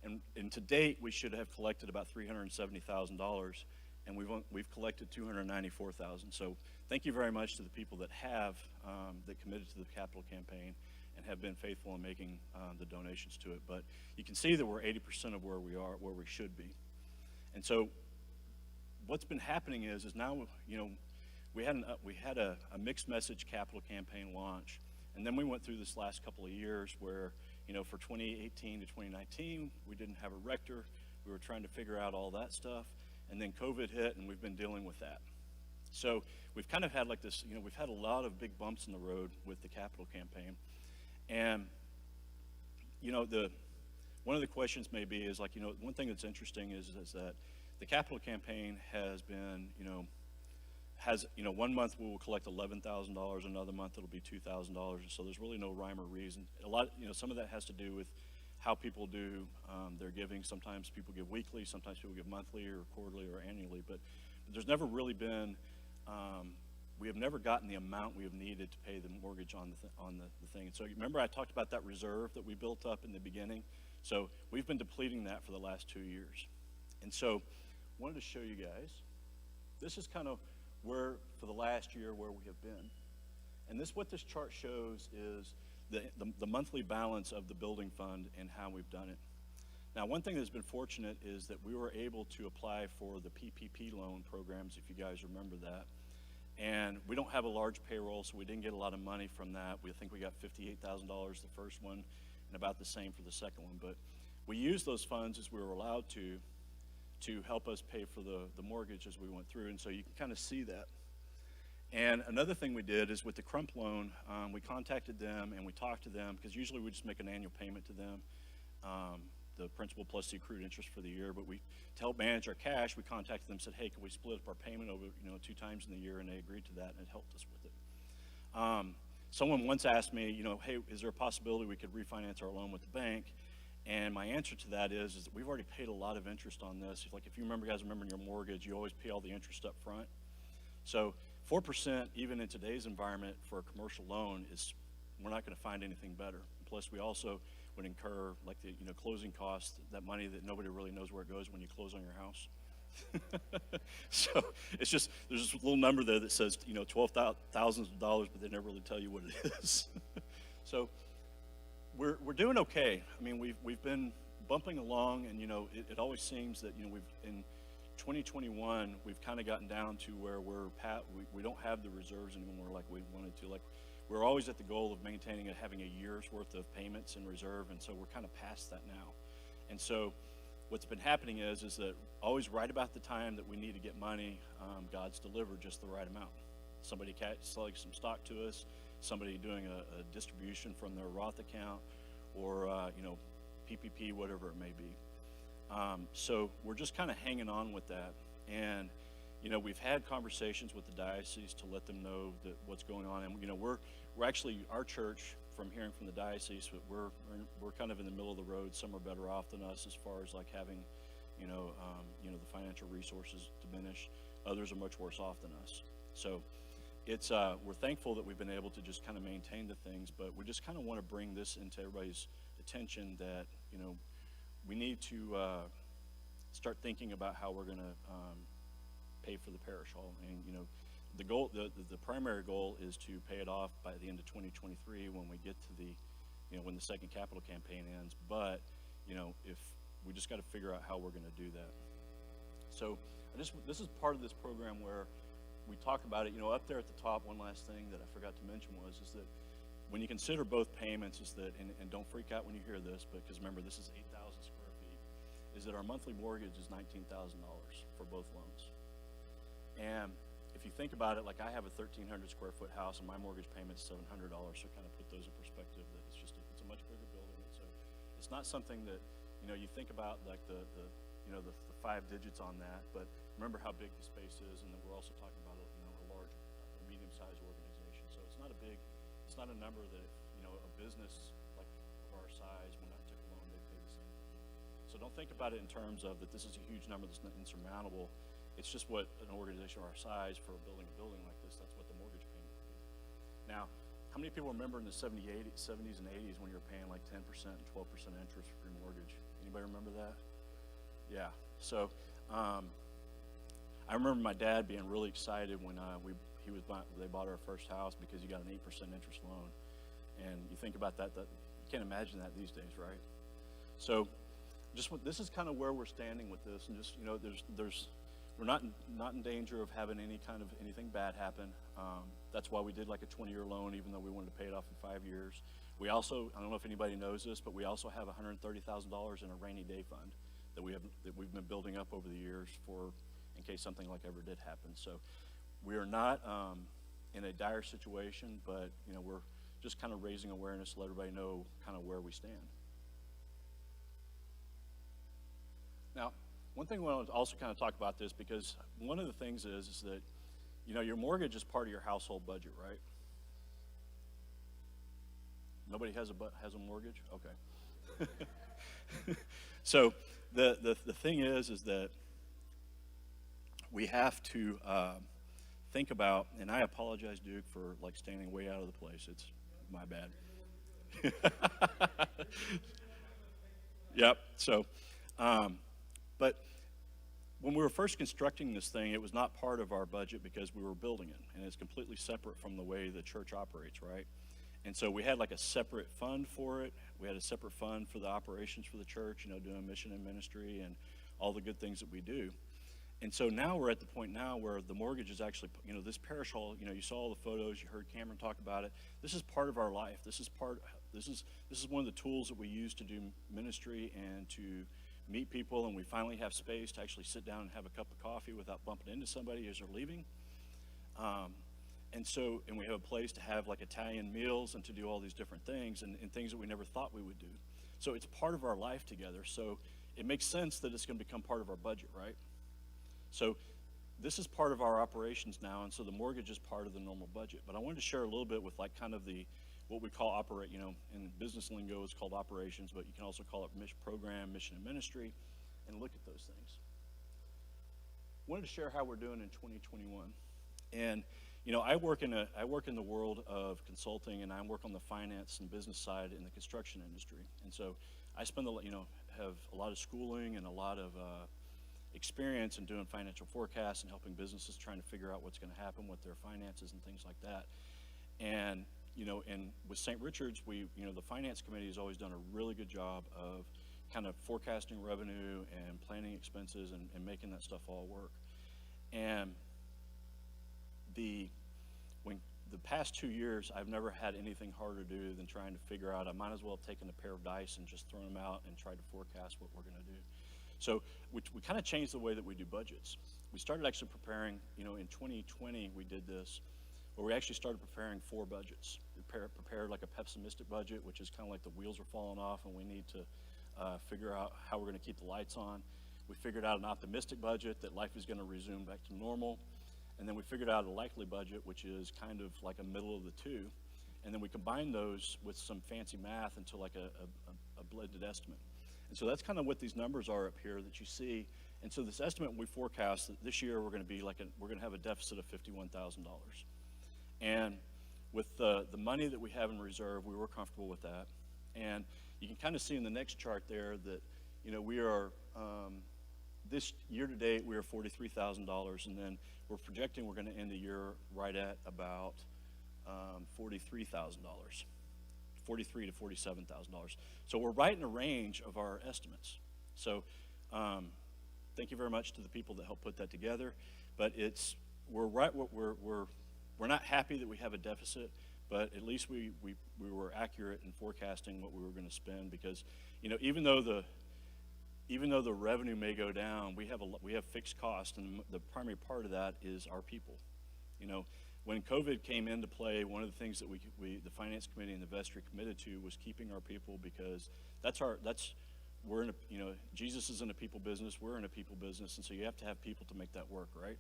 and to date, we should have collected about $370,000, and we've collected $294,000. So thank you very much to the people that have that committed to the capital campaign and have been faithful in making the donations to it. But you can see that we're 80% of where we are, where we should be. And so what's been happening is now, we had a mixed message capital campaign launch, and then we went through this last couple of years where, for 2018 to 2019, we didn't have a rector. We were trying to figure out all that stuff, and then COVID hit, and we've been dealing with that. So we've kind of had like this, we've had a lot of big bumps in the road with the capital campaign. And, one of the questions may be is like, one thing that's interesting is that the capital campaign has been, 1 month we will collect $11,000, another month it'll be $2,000, so there's really no rhyme or reason. Some of that has to do with how people do their giving. Sometimes people give weekly, sometimes people give monthly or quarterly or annually, but there's never really been, we have never gotten the amount we have needed to pay the mortgage on the thing. And so remember I talked about that reserve that we built up in the beginning? So we've been depleting that for the last 2 years. And so I wanted to show you guys, this is kind of where, for the last year, where we have been. And what this chart shows is the monthly balance of the building fund and how we've done it. Now, one thing that's been fortunate is that we were able to apply for the PPP loan programs, if you guys remember that. And we don't have a large payroll, so we didn't get a lot of money from that. We think we got $58,000 the first one and about the same for the second one. But we used those funds as we were allowed to help us pay for the mortgage as we went through. And so you can kind of see that. And another thing we did is with the Crump loan, we contacted them and we talked to them, because usually we just make an annual payment to them, the principal plus the accrued interest for the year. But to help manage our cash, we contacted them and said, hey, can we split up our payment over 2 times in the year? And they agreed to that, and it helped us with it. Someone once asked me, hey, is there a possibility we could refinance our loan with the bank? And my answer to that is that we've already paid a lot of interest on this. Like, if you guys remember in your mortgage, you always pay all the interest up front. So 4%, even in today's environment for a commercial loan, we're not going to find anything better. Plus, we also would incur like the closing costs, that money that nobody really knows where it goes when you close on your house. So it's just, there's this little number there that says $12,000, but they never really tell you what it is. So we're doing okay. I mean, we've been bumping along, and it always seems that we've in 2021 we've kind of gotten down to where we don't have the reserves anymore like we wanted to. Like, we're always at the goal of maintaining having a year's worth of payments in reserve, and so we're kind of past that now. And so what's been happening is that always right about the time that we need to get money, God's delivered just the right amount. Somebody selling some stock to us, somebody doing a distribution from their Roth account, or PPP, whatever it may be. So we're just kind of hanging on with that. And we've had conversations with the diocese to let them know that what's going on. And we're actually, our church, from hearing from the diocese, we're kind of in the middle of the road. Some are better off than us as far as like having the financial resources diminish. Others are much worse off than us. So it's we're thankful that we've been able to just kind of maintain the things, but we just kind of want to bring this into everybody's attention that we need to start thinking about how we're going to pay for the parish hall. And the goal, the primary goal is to pay it off by the end of 2023 when we get to the when the second capital campaign ends. But if we just got to figure out how we're going to do that. So this is part of this program where we talk about it. Up there at the top, one last thing that I forgot to mention is that when you consider both payments, is that, and don't freak out when you hear this, because remember, this is 8,000 square feet, is that our monthly mortgage is $19,000 for both loans. And if you think about it, like I have a 1,300 square foot house and my mortgage payment is $700, so kind of put those in perspective, that it's a much bigger building. And so it's not something that, you think about like the 5 digits on that, but remember how big the space is, and then we're also talking about a large, medium-sized organization. So it's not a number that a business like of our size, So don't think about it in terms of that this is a huge number that's not insurmountable. It's just what an organization our size for building a building like this, that's what the mortgage payment would be. Now, how many people remember in the 70s and 80s when you were paying like 10% and 12% interest for your mortgage? Anybody remember that? Yeah. So I remember my dad being really excited when they bought our first house because he got an 8% interest loan. And you think about that, you can't imagine that these days, right? So this is kind of where we're standing with this, and just, we're not in danger of having anything bad happen. That's why we did like a 20-year loan, even though we wanted to pay it off in 5 years. We also, I don't know if anybody knows this, but we also have $130,000 in a rainy day fund that we've been building up over the years for in case something like ever did happen. So we are not in a dire situation, but we're just kind of raising awareness to let everybody know kind of where we stand. Now, one thing I want to also kind of talk about this, because one of the things is that your mortgage is part of your household budget, right? Nobody has a mortgage? Okay. So the thing is that we have to think about, and I apologize, Duke, for like standing way out of the place. It's my bad. Yep. So, but when we were first constructing this thing, it was not part of our budget because we were building it, and it's completely separate from the way the church operates, right? And so we had like a separate fund for it. We had a separate fund for the operations for the church, doing mission and ministry and all the good things that we do. And so now we're at the point now where the mortgage is actually, this parish hall, you saw all the photos, you heard Cameron talk about it. This is part of our life. This is one of the tools that we use to do ministry and to meet people, and we finally have space to actually sit down and have a cup of coffee without bumping into somebody as they're leaving. And we have a place to have like Italian meals and to do all these different things and things that we never thought we would do. So it's part of our life together. So it makes sense that it's going to become part of our budget, right? So this is part of our operations now, and so the mortgage is part of the normal budget. But I wanted to share a little bit with like kind of what we call in business lingo it's called operations, but you can also call it program, mission, and ministry, and look at those things. I wanted to share how we're doing in 2021. And I work in the world of consulting, and I work on the finance and business side in the construction industry. And so I have a lot of schooling and a lot of experience in doing financial forecasts and helping businesses trying to figure out what's going to happen with their finances and things like that. And and with St. Richard's, the finance committee has always done a really good job of kind of forecasting revenue and planning expenses and making that stuff all work. And the past 2 years, I've never had anything harder to do than trying to figure out, I might as well have taken a pair of dice and just thrown them out and tried to forecast what we're going to do. So we kind of changed the way that we do budgets. We started actually preparing, in 2020 we did this, where we actually started preparing 4 budgets. We prepared like a pessimistic budget, which is kind of like the wheels are falling off and we need to figure out how we're going to keep the lights on. We figured out an optimistic budget that life is going to resume back to normal. And then we figured out a likely budget, which is kind of like a middle of the two. And then we combined those with some fancy math into like a blended estimate. And so that's kind of what these numbers are up here that you see. And so this estimate, we forecast that this year we're going to have a deficit of $51,000. And with the money that we have in reserve, we were comfortable with that. And you can kind of see in the next chart there that, we are, this year to date, we are $43,000. And then we're projecting we're going to end the year right at about $43,000. $43,000 to $47,000. So we're right in the range of our estimates. So thank you very much to the people that helped put that together. But we're not happy that we have a deficit, but at least we were accurate in forecasting what we were going to spend, because even though the revenue may go down, we have fixed costs, and the primary part of that is our people. When COVID came into play, one of the things that the finance committee and the vestry committed to was keeping our people, because Jesus is in a people business, we're in a people business, and so you have to have people to make that work, right?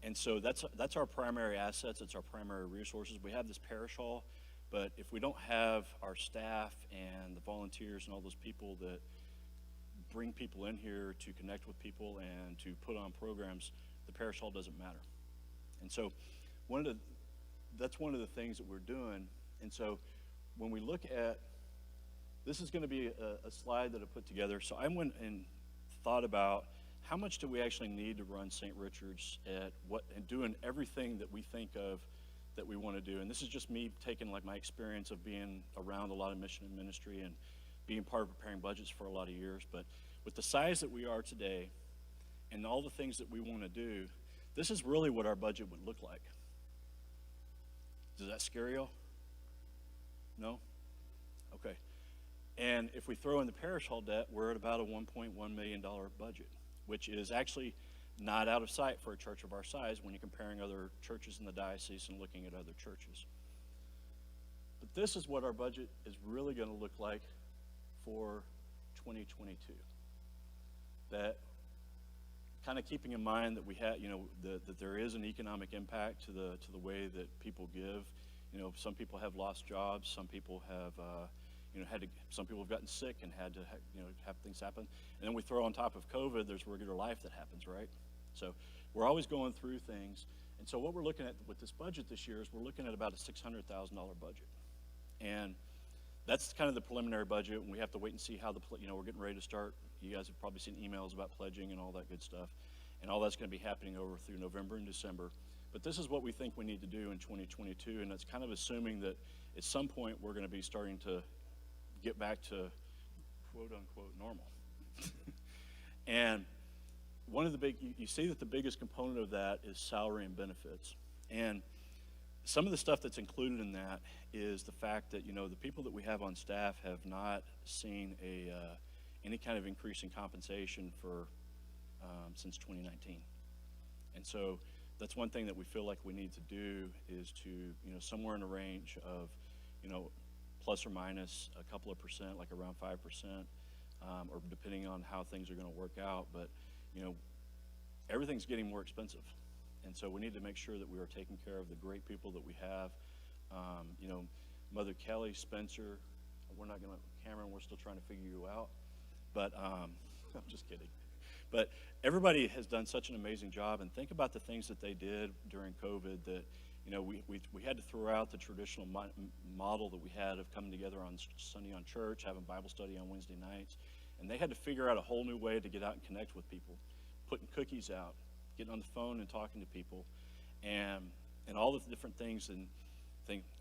And so that's our primary assets, it's our primary resources. We have this parish hall, but if we don't have our staff and the volunteers and all those people that bring people in here, to connect with people, and to put on programs, the parish hall doesn't matter. And so that's one of the things that we're doing. And so when we look at, this is going to be a slide that I put together. So I went and thought about how much do we actually need to run St. Richard's and doing everything that we think of that we want to do. And this is just me taking like my experience of being around a lot of mission and ministry and being part of preparing budgets for a lot of years. But with the size that we are today and all the things that we want to do, this is really what our budget would look like. Does that scare you? No? Okay. And if we throw in the parish hall debt, we're at about a $1.1 million budget, which is actually not out of sight for a church of our size when you're comparing other churches in the diocese and looking at other churches. But this is what our budget is really going to look like for 2022. That kind of keeping in mind that we have, that there is an economic impact to the way that people give. Some people have lost jobs. Some people have, some people have gotten sick and had to, have things happen. And then we throw on top of COVID, there's regular life that happens, right? So we're always going through things. And so what we're looking at with this budget this year is we're looking at about a $600,000 budget. And that's kind of the preliminary budget, and we have to wait and see how we're getting ready to start. You guys have probably seen emails about pledging and all that good stuff. And all that's going to be happening over through November and December. But this is what we think we need to do in 2022, and that's kind of assuming that at some point we're going to be starting to get back to quote-unquote normal. And one of the you see that the biggest component of that is salary and benefits. And some of the stuff that's included in that is the fact that, the people that we have on staff have not seen any kind of increase in compensation since 2019. And so that's one thing that we feel like we need to do is to, somewhere in a range of, plus or minus a couple of percent, like around 5%, or depending on how things are going to work out. But, everything's getting more expensive. And so we need to make sure that we are taking care of the great people that we have. Mother Kelly, Spencer, Cameron, we're still trying to figure you out. But I'm just kidding. But everybody has done such an amazing job, and think about the things that they did during COVID that, we had to throw out the traditional model that we had of coming together on Sunday on church, having Bible study on Wednesday nights, and they had to figure out a whole new way to get out and connect with people, putting cookies out, getting on the phone and talking to people, and all the different things. And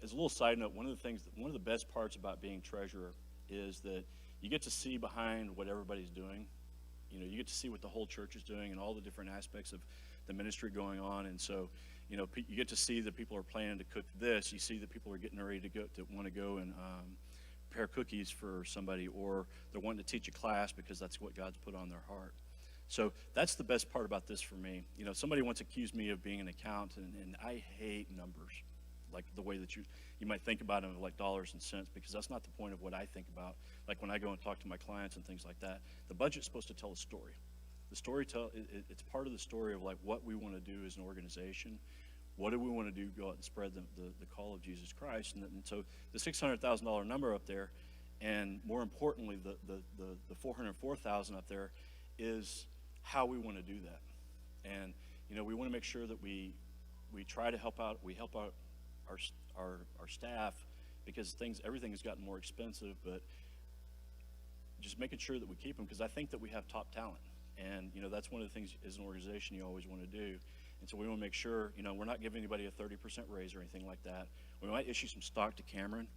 as a little side note, one of the best parts about being treasurer is that you get to see behind what everybody's doing. You get to see what the whole church is doing and all the different aspects of the ministry going on. And so, you get to see that people are planning to cook this. You see that people are getting ready to want to go and prepare cookies for somebody, or they're wanting to teach a class because that's what God's put on their heart. So that's the best part about this for me. Somebody once accused me of being an accountant, and I hate numbers, like the way that you might think about them like dollars and cents, because that's not the point of what I think about. Like when I go and talk to my clients and things like that, the budget's supposed to tell a story. The story it's part of the story of like what we want to do as an organization. What do we want to do? Go out and spread the call of Jesus Christ. And so the $600,000 number up there, and more importantly, the $404,000 up there, is how we want to do that. And we want to make sure that we try to help out. We help out our staff, because everything has gotten more expensive, but just making sure that we keep them, because I think that we have top talent. And, that's one of the things as an organization you always want to do. And so we want to make sure, we're not giving anybody a 30% raise or anything like that. We might issue some stock to Cameron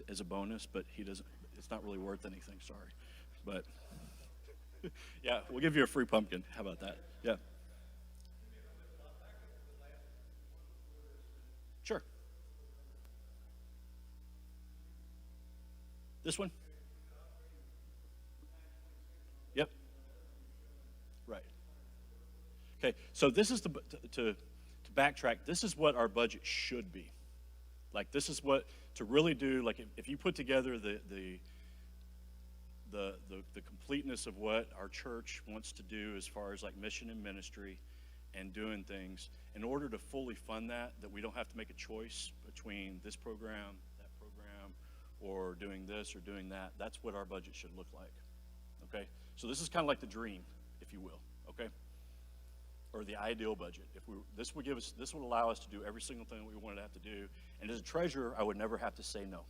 as a bonus, but it's not really worth anything, sorry. But, yeah, we'll give you a free pumpkin. How about that? Yeah. Sure. This one? Yep. Right. Okay, so this is to backtrack. This is what our budget should be. Like, this is what to really do. Like, if you put together the completeness of what our church wants to do as far as like mission and ministry and doing things, in order to fully fund that we don't have to make a choice between this program, that program, or doing this or doing that. That's what our budget should look like. Okay, So this is kind of like the dream, if you will, okay? Or the ideal budget. This would allow us to do every single thing that we wanted to have to do. And as a treasurer, I would never have to say no.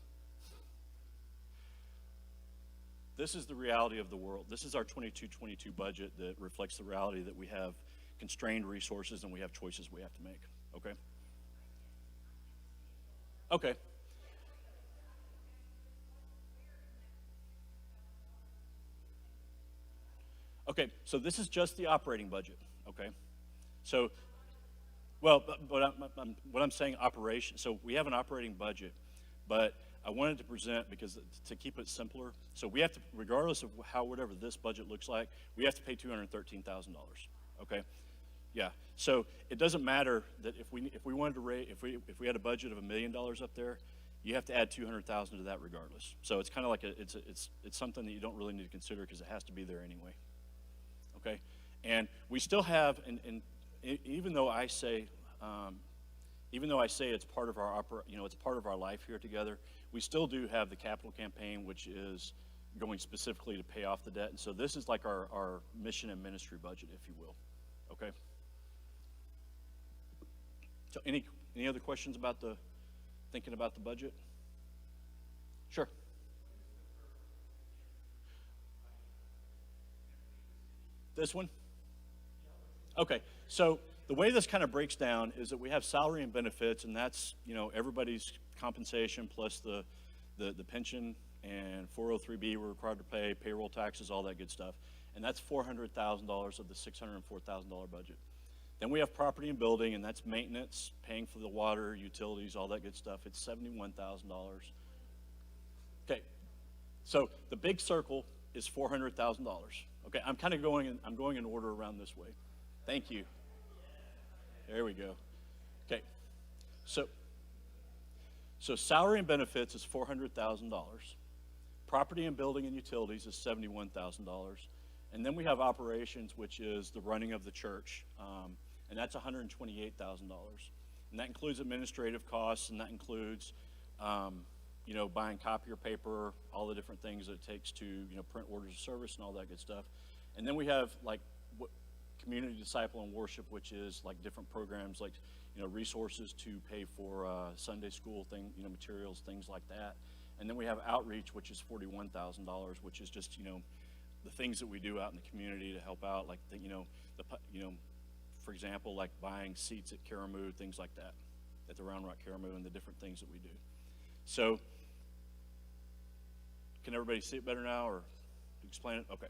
This is the reality of the world. This is our 22-22 budget that reflects the reality that we have constrained resources and we have choices we have to make, okay? Okay. Okay, so this is just the operating budget, okay? So, well, what I'm saying, operation. So we have an operating budget, but I wanted to present because to keep it simpler. So we have to, regardless of whatever this budget looks like, we have to pay $213,000. Okay, yeah. So it doesn't matter that if we wanted to raise, if we had a budget of $1 million up there, you have to add 200,000 to that regardless. So it's kind of like it's something that you don't really need to consider because it has to be there anyway. Okay, and we still have, and even though I say it's part of our it's part of our life here together, we still do have the capital campaign, which is going specifically to pay off the debt. And so this is like our mission and ministry budget, if you will. Okay. So any other questions about thinking about the budget? Sure. This one? Okay, so the way this kind of breaks down is that we have salary and benefits, and that's, everybody's compensation plus the pension and 403B we're required to pay, payroll taxes, all that good stuff. And that's $400,000 of the $604,000 budget. Then we have property and building, and that's maintenance, paying for the water, utilities, all that good stuff. It's $71,000. Okay, so the big circle is $400,000. Okay, I'm kind of going in order around this way. Thank you. There we go. Okay, so salary and benefits is $400,000. Property and building and utilities is $71,000. And then we have operations, which is the running of the church, and that's $128,000. And that includes administrative costs, and that includes, buying copier paper, all the different things that it takes to, print orders of service and all that good stuff. And then we have community disciple and worship, which is like different programs, like resources to pay for Sunday school materials, things like that. And then we have outreach, which is $41,000, which is just the things that we do out in the community to help out, like for example, like buying seats at Karamu, things like that, at the Round Rock Karamu, and the different things that we do. So, can everybody see it better now, or explain it? Okay.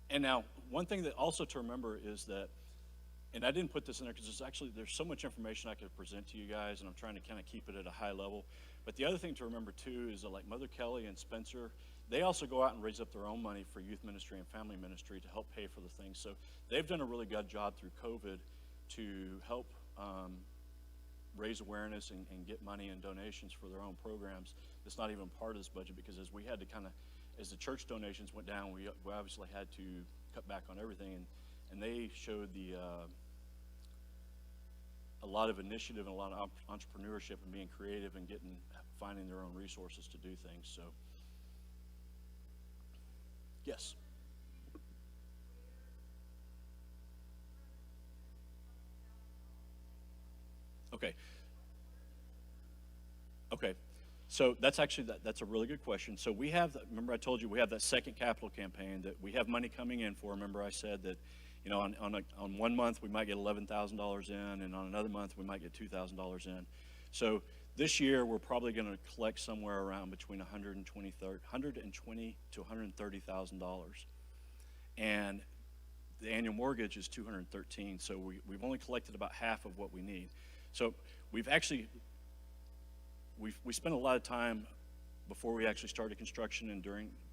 And now, one thing that also to remember is that, and I didn't put this in there because there's so much information I could present to you guys, and I'm trying to kind of keep it at a high level. But the other thing to remember too is that like Mother Kelly and Spencer, they also go out and raise up their own money for youth ministry and family ministry to help pay for the things. So they've done a really good job through COVID to help raise awareness and get money and donations for their own programs. It's not even part of this budget because as we had to as the church donations went down, we obviously had to cut back on everything, and they showed a lot of initiative and a lot of entrepreneurship and being creative and finding their own resources to do things. So, yes. Okay. Okay. So that's that's a really good question. So we have, remember I told you we have that second capital campaign that we have money coming in for. Remember I said that, on 1 month we might get $11,000 in, and on another month we might get $2,000 in. So this year we're probably going to collect somewhere around between $120,000 to $130,000, and the annual mortgage is $213,000. So we've only collected about half of what we need. So we spent a lot of time before we actually started construction and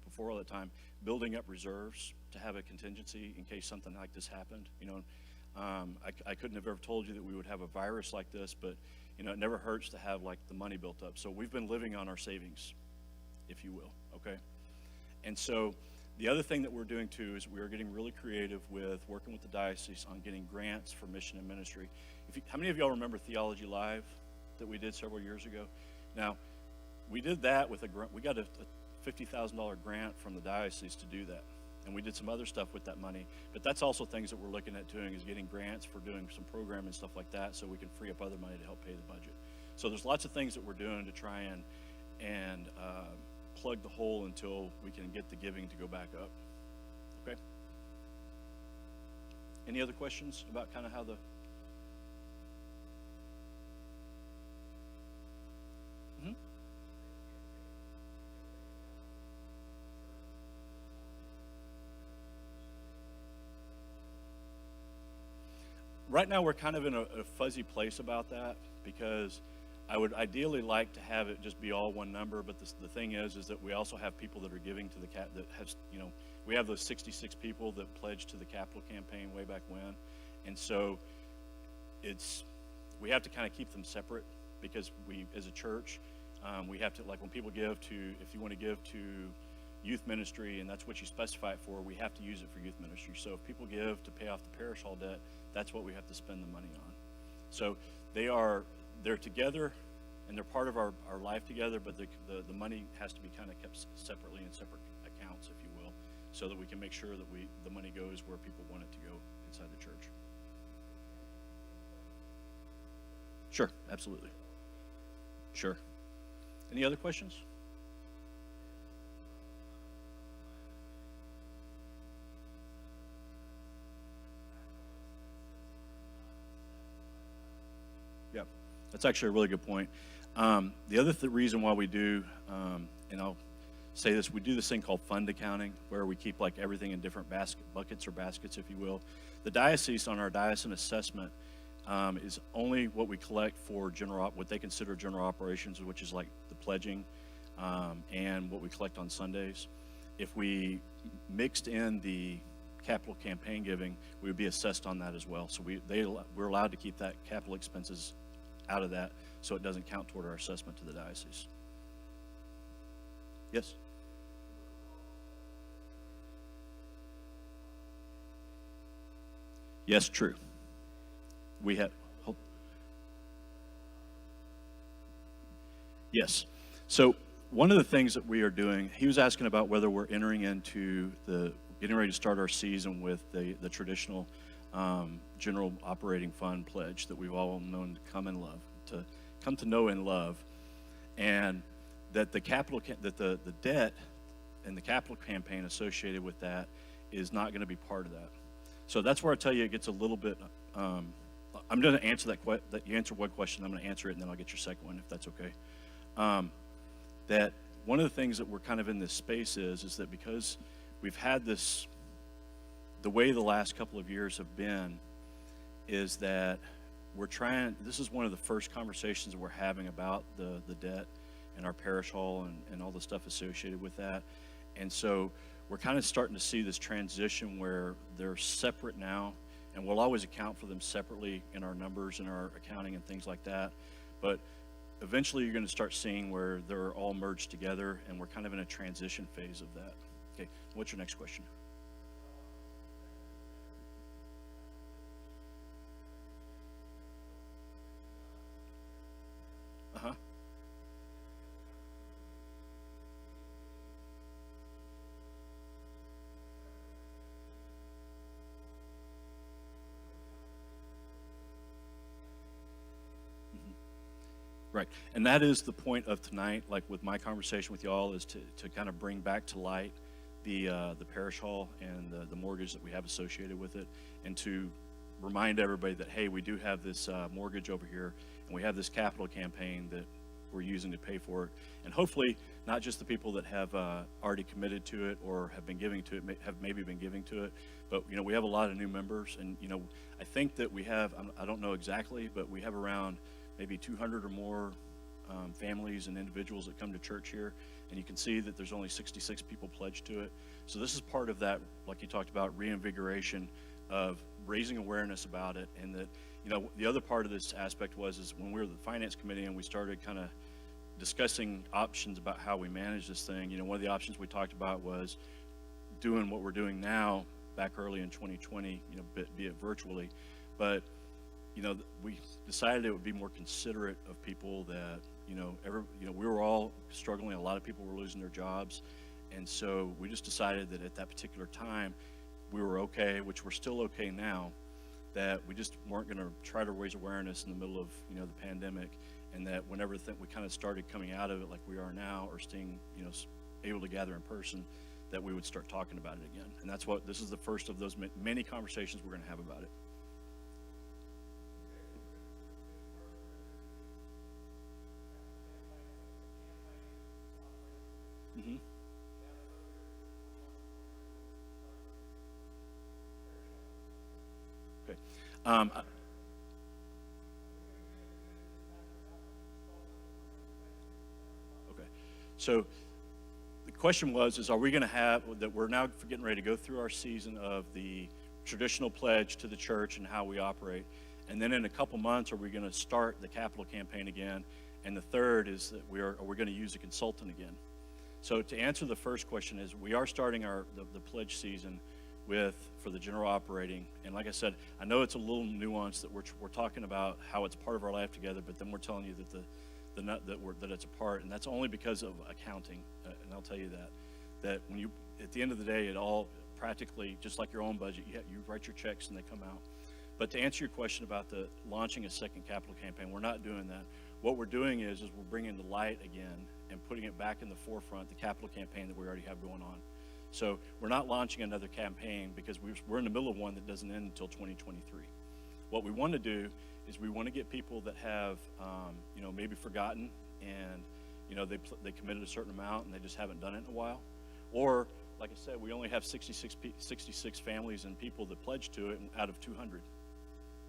before all that time building up reserves to have a contingency in case something like this happened. I couldn't have ever told you that we would have a virus like this, but it never hurts to have like the money built up. So we've been living on our savings, if you will, okay? And so the other thing that we're doing too is we are getting really creative with working with the diocese on getting grants for mission and ministry. How many of y'all remember Theology Live that we did several years ago? Now, we did that with we got $50,000 grant from the diocese to do that. And we did some other stuff with that money, but that's also things that we're looking at doing, is getting grants for doing some programming and stuff like that, so we can free up other money to help pay the budget. So there's lots of things that we're doing to try and plug the hole until we can get the giving to go back up. Okay? Any other questions about kind of how the... Right now, we're kind of in a fuzzy place about that, because I would ideally like to have it just be all one number. But the thing is that we also have people that are giving to the that has, we have those 66 people that pledged to the capital campaign way back when, and so we have to kind of keep them separate, because we, as a church, we have to, like when people give to, if you want to give to youth ministry and that's what you specify it for, we have to use it for youth ministry. So if people give to pay off the parish hall debt, that's what we have to spend the money on. So they're together and they're part of our life together, but the money has to be kind of kept separately in separate accounts, if you will, so that we can make sure that the money goes where people want it to go inside the church. Sure, absolutely. Sure. Any other questions? Yeah, that's actually a really good point. The other reason why we do, and I'll say this, we do this thing called fund accounting, where we keep like everything in different buckets or baskets, if you will. The diocese, on our diocesan assessment, is only what we collect for what they consider general operations, which is like the pledging and what we collect on Sundays. If we mixed in the capital campaign giving, we would be assessed on that as well. So we're allowed to keep that capital expenses out of that, so it doesn't count toward our assessment to the diocese. Yes? Yes, true. We have, yes. So one of the things that we are doing, he was asking about whether we're entering into getting ready to start our season with the traditional general operating fund pledge that we've all known to come to know and love, and that the debt and the capital campaign associated with that is not going to be part of that. So that's where I tell you it gets a little bit. I'm going to answer that. You answer one question, I'm going to answer it, and then I'll get your second one, if that's okay. That one of the things that we're kind of in this space is that because we've had this, the way the last couple of years have been, is that this is one of the first conversations that we're having about the debt and our parish hall and all the stuff associated with that. And so we're kind of starting to see this transition where they're separate now, and we'll always account for them separately in our numbers and our accounting and things like that. But eventually you're going to start seeing where they're all merged together, and we're kind of in a transition phase of that. Okay, what's your next question? Uh-huh. Right, and that is the point of tonight, like with my conversation with y'all, is to kind of bring back to light the parish hall and the mortgage that we have associated with it, and to remind everybody that, hey, we do have this mortgage over here, and we have this capital campaign that we're using to pay for it. And hopefully not just the people that have already committed to it or have been giving to it, have maybe been giving to it, but we have a lot of new members, and I think that we have, I don't know exactly, but we have around maybe 200 or more families and individuals that come to church here, and you can see that there's only 66 people pledged to it. So this is part of that, like you talked about, reinvigoration of raising awareness about it. And that, the other part of this aspect is when we were the finance committee and we started kind of discussing options about how we manage this thing, one of the options we talked about was doing what we're doing now back early in 2020, be it virtually. But we decided it would be more considerate of people that, we were all struggling. A lot of people were losing their jobs. And so we just decided that at that particular time, we were okay, which we're still okay now, that we just weren't going to try to raise awareness in the middle of, the pandemic, and that whenever we kind of started coming out of it like we are now, or staying, able to gather in person, that we would start talking about it again. And this is the first of those many conversations we're going to have about it. Mm-hmm. Okay. Okay. So the question is are we going to have that? We're now getting ready to go through our season of the traditional pledge to the church and how we operate. And then in a couple months, are we going to start the capital campaign again? And the third is that are we going to use a consultant again? So to answer the first question is we are starting the pledge season for the general operating. And like I said, I know it's a little nuanced that we're talking about how it's part of our life together, but then we're telling you that that it's a part, and that's only because of accounting. And I'll tell you that when at the end of the day, it all practically just like your own budget. You write your checks and they come out. But to answer your question about launching a second capital campaign, we're not doing that. What we're doing is we're bringing the light again and putting it back in the forefront, the capital campaign that we already have going on. So we're not launching another campaign because we're in the middle of one that doesn't end until 2023. What we want to do is we want to get people that have, maybe forgotten and, they committed a certain amount and they just haven't done it in a while. Or, like I said, we only have 66 families and people that pledge to it out of 200.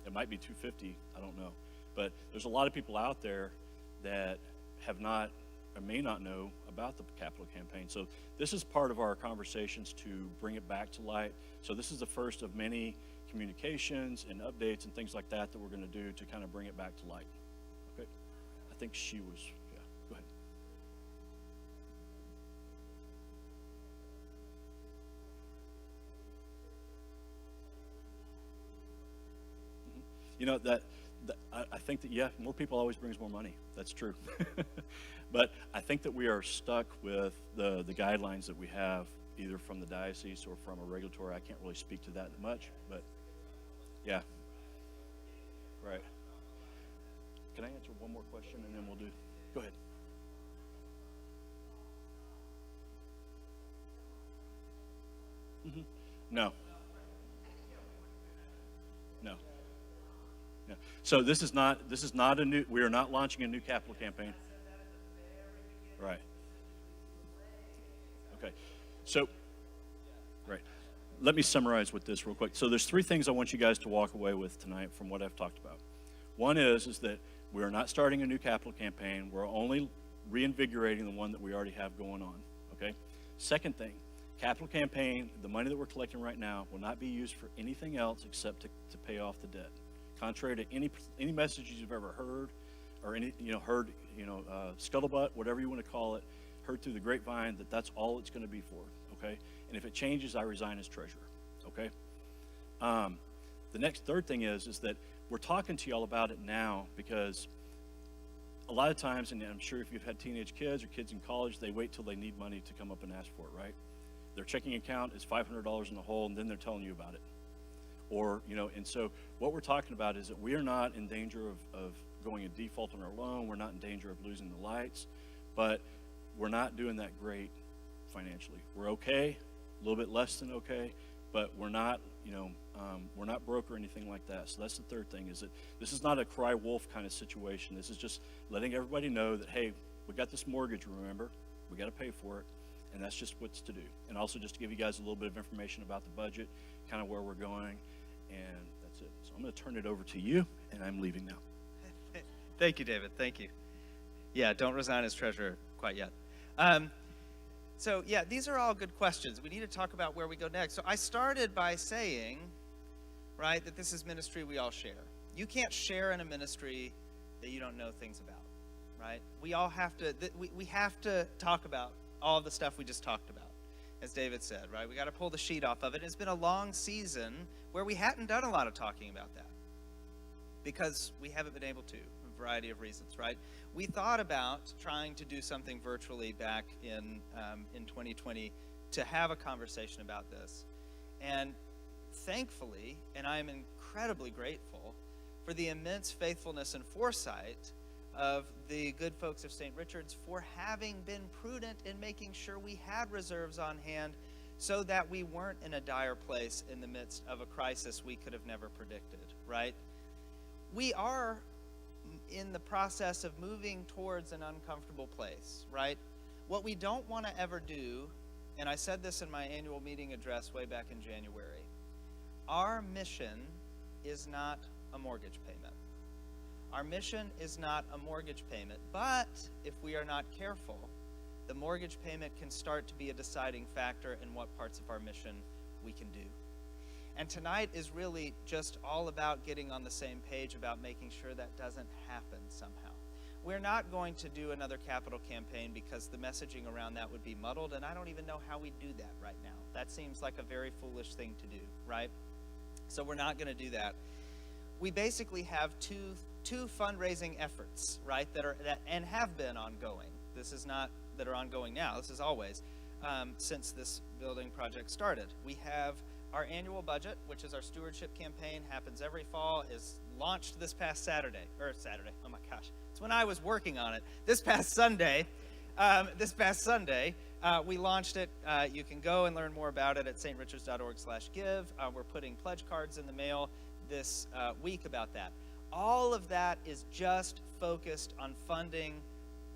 It might be 250, I don't know. But there's a lot of people out there that have not or may not know about the capital campaign. So this is part of our conversations to bring it back to light. So this is the first of many communications and updates and things like that we're going to do to kind of bring it back to light. Okay? I think she was, yeah, go ahead. I think that, yeah, more people always brings more money. That's true. But I think that we are stuck with the guidelines that we have, either from the diocese or from a regulatory. I can't really speak to that much, but yeah. Right. Can I answer one more question and then we'll do? Go ahead. Mm-hmm. No. No. No. So this is not a new. We are not launching a new capital campaign. Right. Okay. So, right. Let me summarize with this real quick. So there's three things I want you guys to walk away with tonight from what I've talked about. One is that we are not starting a new capital campaign. We're only reinvigorating the one that we already have going on. Okay. Second thing, capital campaign, the money that we're collecting right now will not be used for anything else except to pay off the debt. Contrary to any messages you've ever heard, or scuttlebutt, whatever you want to call it, heard through the grapevine, that's all it's going to be for, okay? And if it changes, I resign as treasurer, okay? The third thing is that we're talking to y'all about it now because a lot of times, and I'm sure if you've had teenage kids or kids in college, they wait till they need money to come up and ask for it, right? Their checking account is $500 in the hole, and then they're telling you about it. Or, and so what we're talking about is that we are not in danger of going in default on our loan. We're not in danger of losing the lights, but we're not doing that great financially. We're okay, a little bit less than okay, but we're not, we're not broke or anything like that. So that's the third thing, is that this is not a cry wolf kind of situation. This is just letting everybody know that, hey, we got this mortgage, remember? We got to pay for it, and that's just what's to do. And also just to give you guys a little bit of information about the budget, kind of where we're going, and that's it. So I'm going to turn it over to you, and I'm leaving now. Thank you, David. Thank you. Yeah, don't resign as treasurer quite yet. So, yeah, these are all good questions. We need to talk about where we go next. So I started by saying, right, that this is ministry we all share. You can't share in a ministry that you don't know things about, right? We all have to, we have to talk about all the stuff we just talked about, as David said, right? We got to pull the sheet off of it. It's been a long season where we hadn't done a lot of talking about that. because we haven't been able to, a variety of reasons, right? We thought about trying to do something virtually back in 2020 to have a conversation about this. And thankfully, and I am incredibly grateful for the immense faithfulness and foresight of the good folks of St. Richard's for having been prudent in making sure we had reserves on hand so that we weren't in a dire place in the midst of a crisis we could have never predicted, right? We are in the process of moving towards an uncomfortable place, right? What we don't want to ever do, and I said this in my annual meeting address way back in January, our mission is not a mortgage payment. Our mission is not a mortgage payment, but if we are not careful, the mortgage payment can start to be a deciding factor in what parts of our mission we can do. And tonight is really just all about getting on the same page about making sure that doesn't happen somehow. We're not going to do another capital campaign because the messaging around that would be muddled, and I don't even know how we do that right now. That seems like a very foolish thing to do, right? So we're not going to do that. We basically have two fundraising efforts, right, that have been ongoing. This is not that are ongoing now. This is always since this building project started. We have our annual budget, which is our stewardship campaign, happens every fall, is launched this past Saturday, oh my gosh, it's when I was working on it. This past Sunday, we launched it. You can go and learn more about it at strichards.org/give. We're putting pledge cards in the mail this week about that. All of that is just focused on funding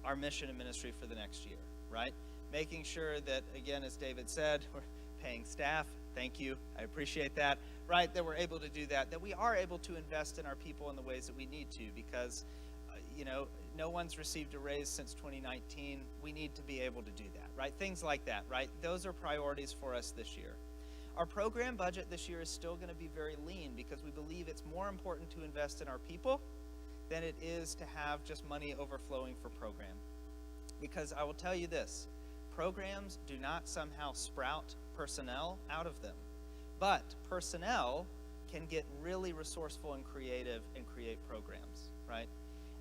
our mission and ministry for the next year, right? Making sure that, again, as David said, we're paying staff. Thank you. I appreciate that, right? That we're able to do that, that we are able to invest in our people in the ways that we need to because, no one's received a raise since 2019. We need to be able to do that, right? Things like that, right? Those are priorities for us this year. Our program budget this year is still going to be very lean because we believe it's more important to invest in our people than it is to have just money overflowing for program. Because I will tell you this, programs do not somehow sprout personnel out of them, but personnel can get really resourceful and creative and create programs, right?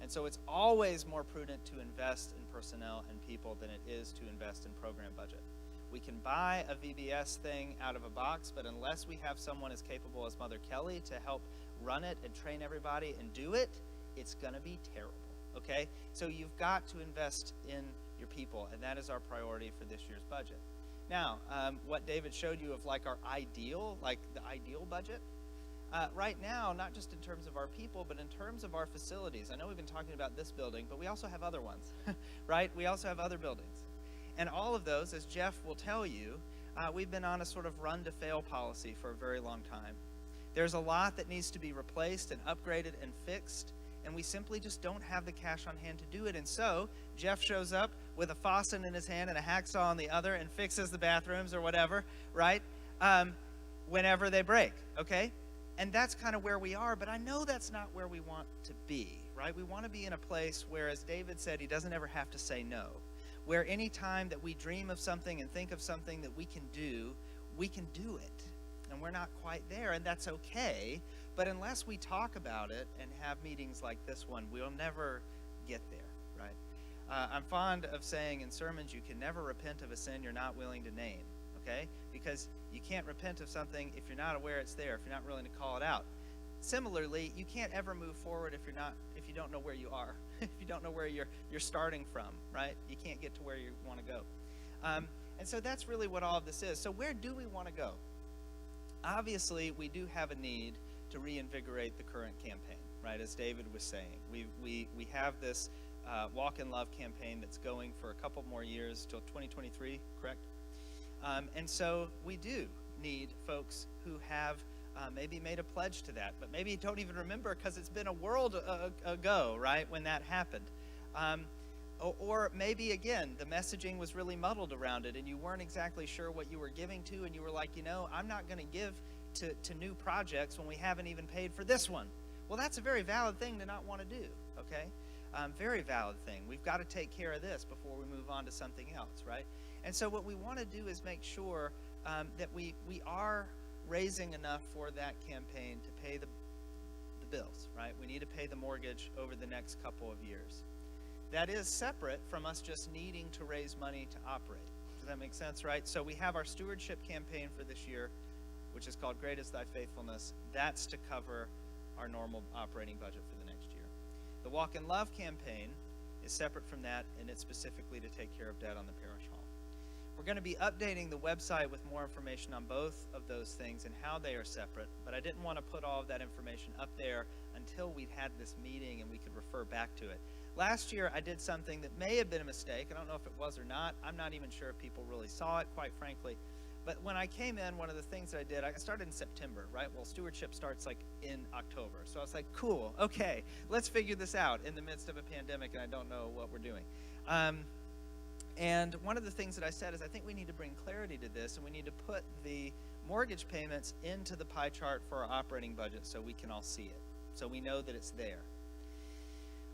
And so it's always more prudent to invest in personnel and people than it is to invest in program budget. We can buy a VBS thing out of a box, but unless we have someone as capable as Mother Kelly to help run it and train everybody and do it, it's going to be terrible, okay? So you've got to invest in your people, and that is our priority for this year's budget. Now, what David showed you of like our ideal, like the ideal budget, right now, not just in terms of our people, but in terms of our facilities. I know we've been talking about this building, but we also have other ones, right? We also have other buildings. And all of those, as Jeff will tell you, we've been on a sort of run-to-fail policy for a very long time. There's a lot that needs to be replaced and upgraded and fixed, and we simply just don't have the cash on hand to do it. And so Jeff shows up with a faucet in his hand and a hacksaw in the other and fixes the bathrooms or whatever, right? Whenever they break, okay? And that's kind of where we are, but I know that's not where we want to be, right? We want to be in a place where, as David said, he doesn't ever have to say no. Where any time that we dream of something and think of something that we can do it. And we're not quite there, and that's okay. But unless we talk about it and have meetings like this one, we'll never get there, right? I'm fond of saying in sermons, you can never repent of a sin you're not willing to name, okay? Because you can't repent of something if you're not aware it's there, if you're not willing to call it out. Similarly, you can't ever move forward if you don't know where you are, if you don't know where you're starting from, right? You can't get to where you want to go. And so that's really what all of this is. So where do we want to go? Obviously, we do have a need to reinvigorate the current campaign, right? As David was saying, we have this Walk in Love campaign that's going for a couple more years till 2023, correct? And so we do need folks who have maybe made a pledge to that, but maybe don't even remember because it's been a world ago, right, when that happened. Or maybe, again, the messaging was really muddled around it and you weren't exactly sure what you were giving to, and you were like, I'm not going to give to new projects when we haven't even paid for this one. Well, that's a very valid thing to not want to do, okay? Very valid thing. We've got to take care of this before we move on to something else, right? And so what we want to do is make sure that we are raising enough for that campaign to pay the bills, right? We need to pay the mortgage over the next couple of years. That is separate from us just needing to raise money to operate. Does that make sense, right? So we have our stewardship campaign for this year, which is called Great is Thy Faithfulness. That's to cover our normal operating budget for the next year. The Walk in Love campaign is separate from that, and it's specifically to take care of debt on the parish hall. We're going to be updating the website with more information on both of those things and how they are separate, but I didn't want to put all of that information up there until we'd had this meeting and we could refer back to it. Last year, I did something that may have been a mistake. I don't know if it was or not. I'm not even sure if people really saw it, quite frankly. But when I came in, one of the things that I did, I started in September, right? Well, stewardship starts like in October. So I was like, cool, okay, let's figure this out in the midst of a pandemic and I don't know what we're doing. And one of the things that I said is I think we need to bring clarity to this, and we need to put the mortgage payments into the pie chart for our operating budget so we can all see it, so we know that it's there.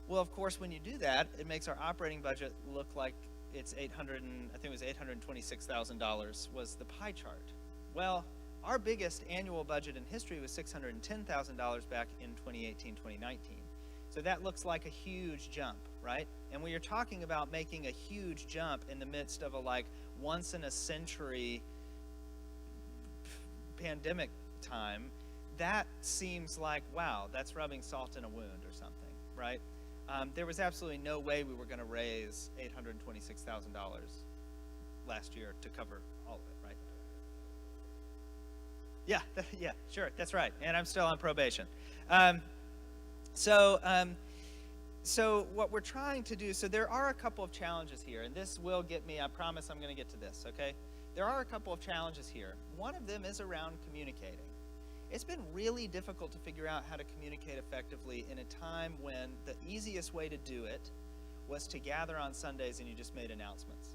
Well, of course, when you do that, it makes our operating budget look like it's $826,000 was the pie chart. Well, our biggest annual budget in history was $610,000 back in 2018, 2019. So that looks like a huge jump, right? And when you're talking about making a huge jump in the midst of a like once in a century pandemic time, that seems like, wow, that's rubbing salt in a wound or something, right? There was absolutely no way we were going to raise $826,000 last year to cover all of it, right? Yeah, yeah, sure, that's right. And I'm still on probation. So what we're trying to do, so there are a couple of challenges here, and this will get me, I promise I'm going to get to this, okay? There are a couple of challenges here. One of them is around communicating. It's been really difficult to figure out how to communicate effectively in a time when the easiest way to do it was to gather on Sundays and you just made announcements,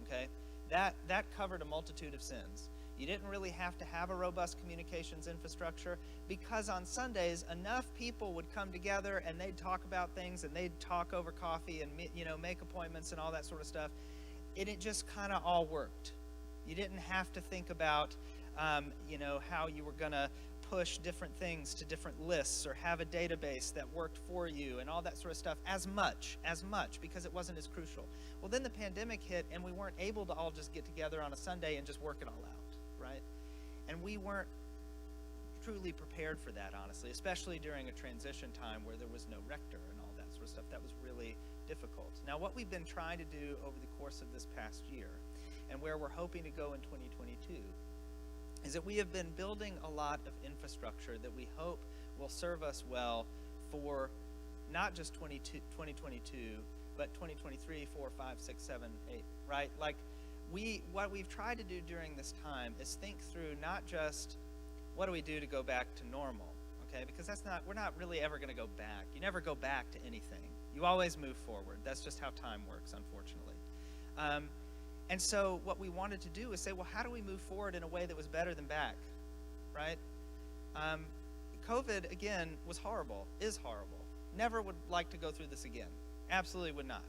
okay? That covered a multitude of sins. You didn't really have to have a robust communications infrastructure because on Sundays, enough people would come together and they'd talk about things and they'd talk over coffee and make appointments and all that sort of stuff. And it just kind of all worked. You didn't have to think about, how you were going to push different things to different lists or have a database that worked for you and all that sort of stuff as much because it wasn't as crucial. Well, then the pandemic hit and we weren't able to all just get together on a Sunday and just work it all out, right? And we weren't truly prepared for that, honestly, especially during a transition time where there was no rector and all that sort of stuff. That was really difficult. Now, what we've been trying to do over the course of this past year and where we're hoping to go in 2022 is that we have been building a lot of infrastructure that we hope will serve us well for not just 2022, but 2023, 4, 5, 6, 7, 8, right? Like what we've tried to do during this time is think through not just what do we do to go back to normal, okay? Because we're not really ever going to go back. You never go back to anything. You always move forward. That's just how time works, unfortunately. And so what we wanted to do is say, well, how do we move forward in a way that was better than back, right? COVID, again, was horrible, is horrible. Never would like to go through this again. Absolutely would not.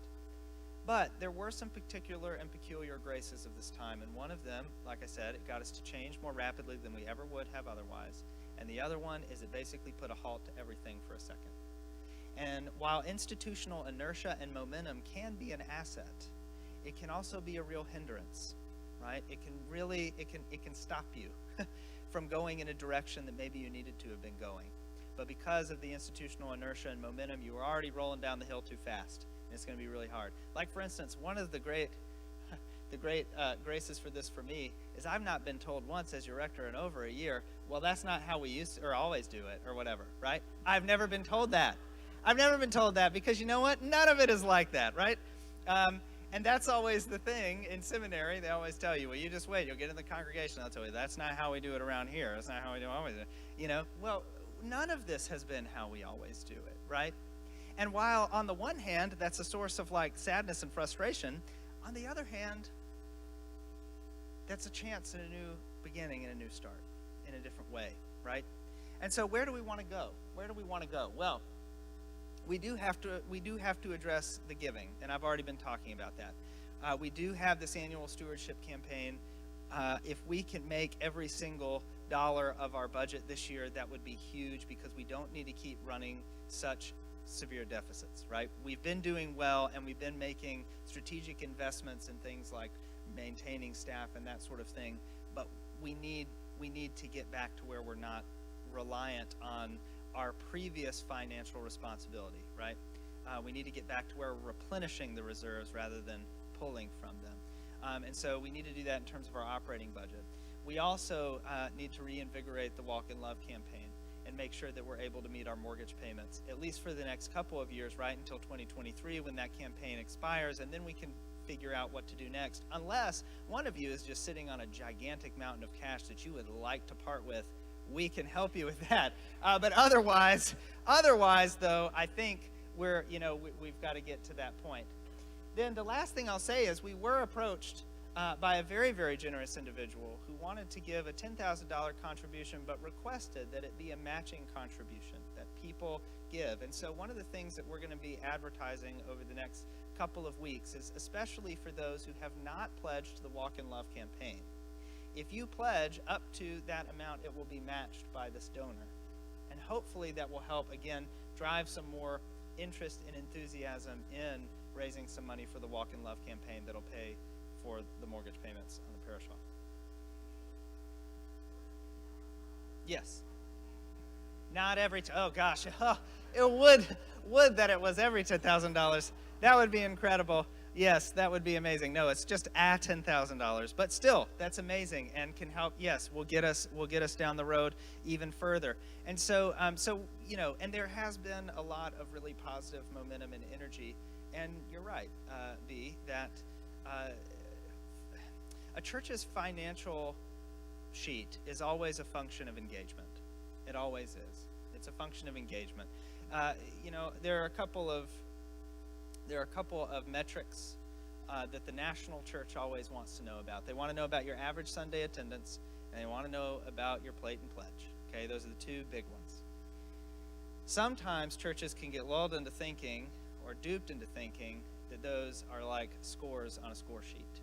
But there were some particular and peculiar graces of this time, and one of them, like I said, it got us to change more rapidly than we ever would have otherwise. And the other one is it basically put a halt to everything for a second. And while institutional inertia and momentum can be an asset, it can also be a real hindrance, right? It can stop you from going in a direction that maybe you needed to have been going. But because of the institutional inertia and momentum, you were already rolling down the hill too fast. And it's going to be really hard. Like, for instance, one of the great graces for this for me is I've not been told once as your rector in over a year, well, that's not how we used to or always do it or whatever, right? I've never been told that. I've never been told that because you know what? None of it is like that, right? And that's always the thing in seminary. They always tell you, well, you just wait. You'll get in the congregation. They'll tell you, that's not how we do it around here. That's not how we do it always. Well, none of this has been how we always do it, right? And while on the one hand, that's a source of like sadness and frustration, on the other hand, that's a chance at a new beginning and a new start in a different way, right? And so where do we want to go? Where do we want to go? Well, we do have to address the giving, and I've already been talking about that. We do have this annual stewardship campaign. If we can make every single dollar of our budget this year, that would be huge, because we don't need to keep running such severe deficits, right? We've been doing well, and we've been making strategic investments in things like maintaining staff and that sort of thing, but we need to get back to where we're not reliant on our previous financial responsibility, right? We need to get back to where we're replenishing the reserves rather than pulling from them. And so we need to do that in terms of our operating budget. We also need to reinvigorate the Walk in Love campaign and make sure that we're able to meet our mortgage payments, at least for the next couple of years, right, until 2023, when that campaign expires, and then we can figure out what to do next. Unless one of you is just sitting on a gigantic mountain of cash that you would like to part with, we can help you with that. But otherwise, though, I think we've got to get to that point. Then the last thing I'll say is we were approached by a very, very generous individual who wanted to give a $10,000 contribution, but requested that it be a matching contribution that people give. And so one of the things that we're going to be advertising over the next couple of weeks is, especially for those who have not pledged to the Walk in Love campaign, if you pledge up to that amount, it will be matched by this donor. And hopefully that will help, again, drive some more interest and enthusiasm in raising some money for the Walk in Love campaign that'll pay for the mortgage payments on the parish hall. Yes. Not every oh gosh, it would that it was every $10,000. That would be incredible. Yes, that would be amazing. No, it's just at $10,000, but still, that's amazing and can help. Yes, will get us down the road even further. And so, and there has been a lot of really positive momentum and energy. And you're right, B, that a church's financial sheet is always a function of engagement. It always is. It's a function of engagement. There are a couple of metrics that the national church always wants to know about. They want to know about your average Sunday attendance, and they want to know about your plate and pledge. Okay, those are the two big ones. Sometimes churches can get lulled into thinking, or duped into thinking, that those are like scores on a score sheet,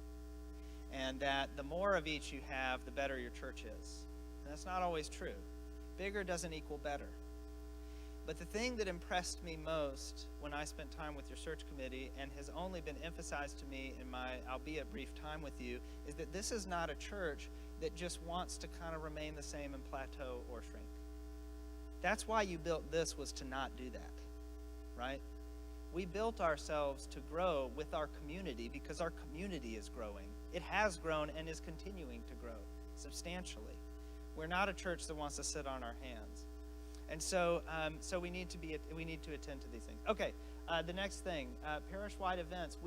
and that the more of each you have, the better your church is. And that's not always true. Bigger doesn't equal better. But the thing that impressed me most when I spent time with your search committee, and has only been emphasized to me in my albeit brief time with you, is that this is not a church that just wants to kind of remain the same and plateau or shrink. That's why you built this, was to not do that, right? We built ourselves to grow with our community because our community is growing. It has grown and is continuing to grow substantially. We're not a church that wants to sit on our hands. And so we need to attend to these things. Okay, the next thing, Parish-Wide Events.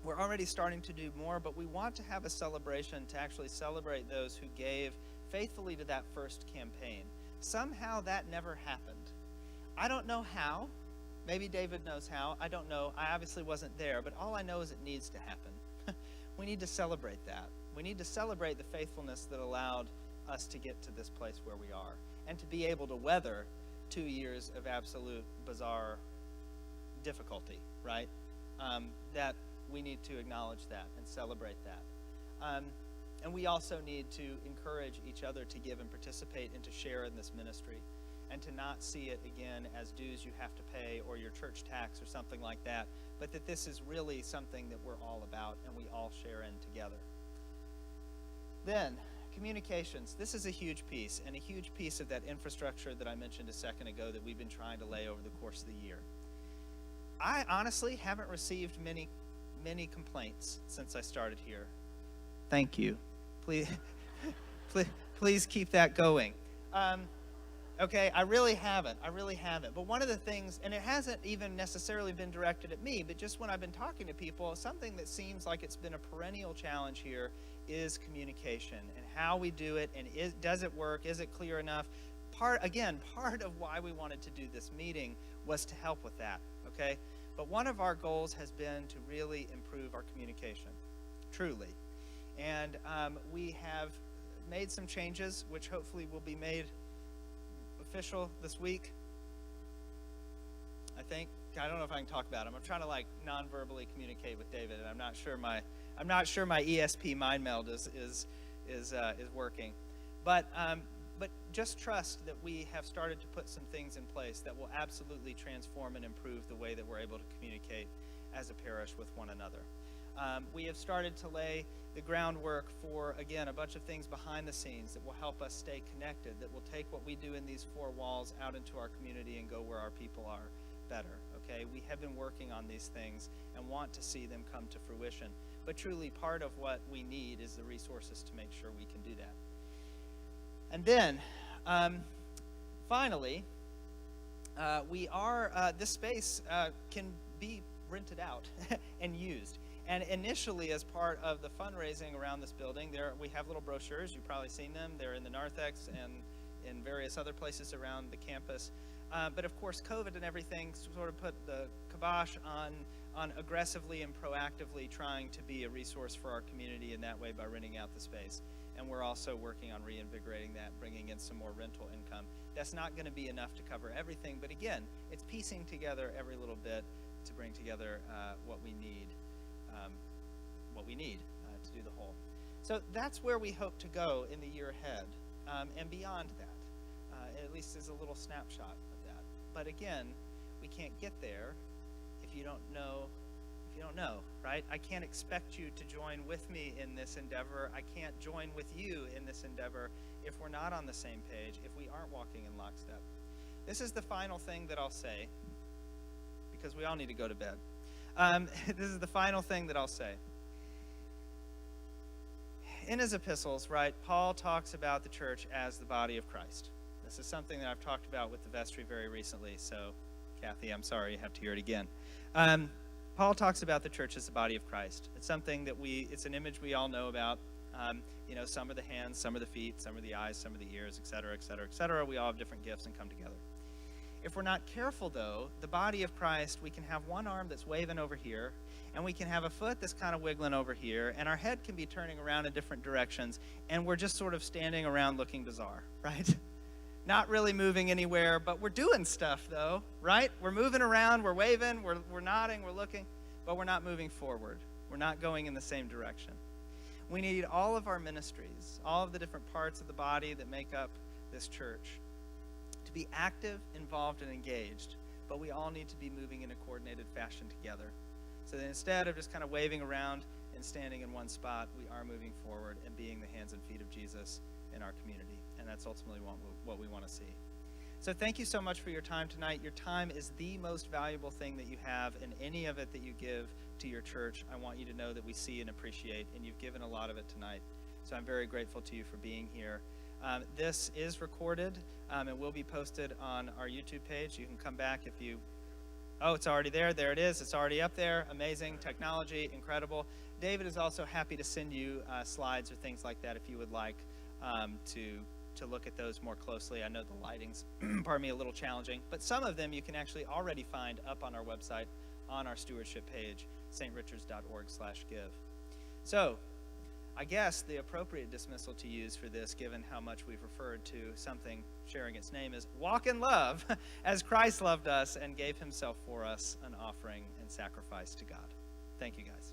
We're already starting to do more, but we want to have a celebration to actually celebrate those who gave faithfully to that first campaign. Somehow that never happened. I don't know how. Maybe David knows how. I don't know. I obviously wasn't there, but all I know is it needs to happen. We need to celebrate that. We need to celebrate the faithfulness that allowed us to get to this place where we are, and to be able to weather 2 years of absolute bizarre difficulty, right? That we need to acknowledge that and celebrate that. And we also need to encourage each other to give and participate and to share in this ministry, and to not see it again as dues you have to pay or your church tax or something like that, but that this is really something that we're all about and we all share in together. Then, communications. This is a huge piece, and a huge piece of that infrastructure that I mentioned a second ago that we've been trying to lay over the course of the year. I honestly haven't received many complaints since I started here. Thank you. Please keep that going. Okay, I really haven't. But one of the things, and it hasn't even necessarily been directed at me, but just when I've been talking to people, something that seems like it's been a perennial challenge here is communication and how we do it, and does it work? Is it clear enough? Part of why we wanted to do this meeting was to help with that, okay? But one of our goals has been to really improve our communication, truly. And we have made some changes, which hopefully will be made official this week, I think. I don't know if I can talk about them. I'm trying to non-verbally communicate with David, and I'm not sure my ESP mind meld is is working. But just trust that we have started to put some things in place that will absolutely transform and improve the way that we're able to communicate as a parish with one another. We have started to lay the groundwork for, again, a bunch of things behind the scenes that will help us stay connected, that will take what we do in these four walls out into our community and go where our people are better, okay? We have been working on these things and want to see them come to fruition. But truly, part of what we need is the resources to make sure we can do that. And then, finally, this space can be rented out and used. And initially, as part of the fundraising around this building, we have little brochures. You've probably seen them. They're in the narthex and in various other places around the campus. But of course, COVID and everything sort of put the kibosh on aggressively and proactively trying to be a resource for our community in that way by renting out the space. And we're also working on reinvigorating that, bringing in some more rental income. That's not going to be enough to cover everything, but again, it's piecing together every little bit to bring together what we need to do the whole. So that's where we hope to go in the year ahead, and beyond that, at least as a little snapshot of that. But again, we can't get there if you don't know, right? I can't expect you to join with me in this endeavor. I can't join with you in this endeavor if we're not on the same page, if we aren't walking in lockstep. This is the final thing that I'll say, because we all need to go to bed. This is the final thing that I'll say. In his epistles, right, Paul talks about the church as the body of Christ. This is something that I've talked about with the vestry very recently, so Kathy, I'm sorry you have to hear it again. Paul talks about the church as the body of Christ. It's something that it's an image we all know about. Some are the hands, some are the feet, some are the eyes, some are the ears, et cetera, et cetera, et cetera. We all have different gifts and come together. If we're not careful, though, the body of Christ, we can have one arm that's waving over here, and we can have a foot that's kind of wiggling over here, and our head can be turning around in different directions, and we're just sort of standing around looking bizarre, right? Not really moving anywhere, but we're doing stuff, though, right? We're moving around, we're waving, we're nodding, we're looking, but we're not moving forward. We're not going in the same direction. We need all of our ministries, all of the different parts of the body that make up this church, to be active, involved, and engaged, but we all need to be moving in a coordinated fashion together. So that instead of just kind of waving around and standing in one spot, we are moving forward and being the hands and feet of Jesus in our community. And that's ultimately what we want to see. So thank you so much for your time tonight. Your time is the most valuable thing that you have, and any of it that you give to your church, I want you to know that we see and appreciate, and you've given a lot of it tonight. So I'm very grateful to you for being here. This is recorded and will be posted on our YouTube page. You can come back if you... Oh, it's already there. There it is. It's already up there. Amazing technology, incredible. David is also happy to send you slides or things like that if you would like to look at those more closely. I know the lighting's, a little challenging, but some of them you can actually already find up on our website on our stewardship page, strichards.org/give. So, I guess the appropriate dismissal to use for this, given how much we've referred to something sharing its name, is walk in love as Christ loved us and gave himself for us, an offering and sacrifice to God. Thank you, guys.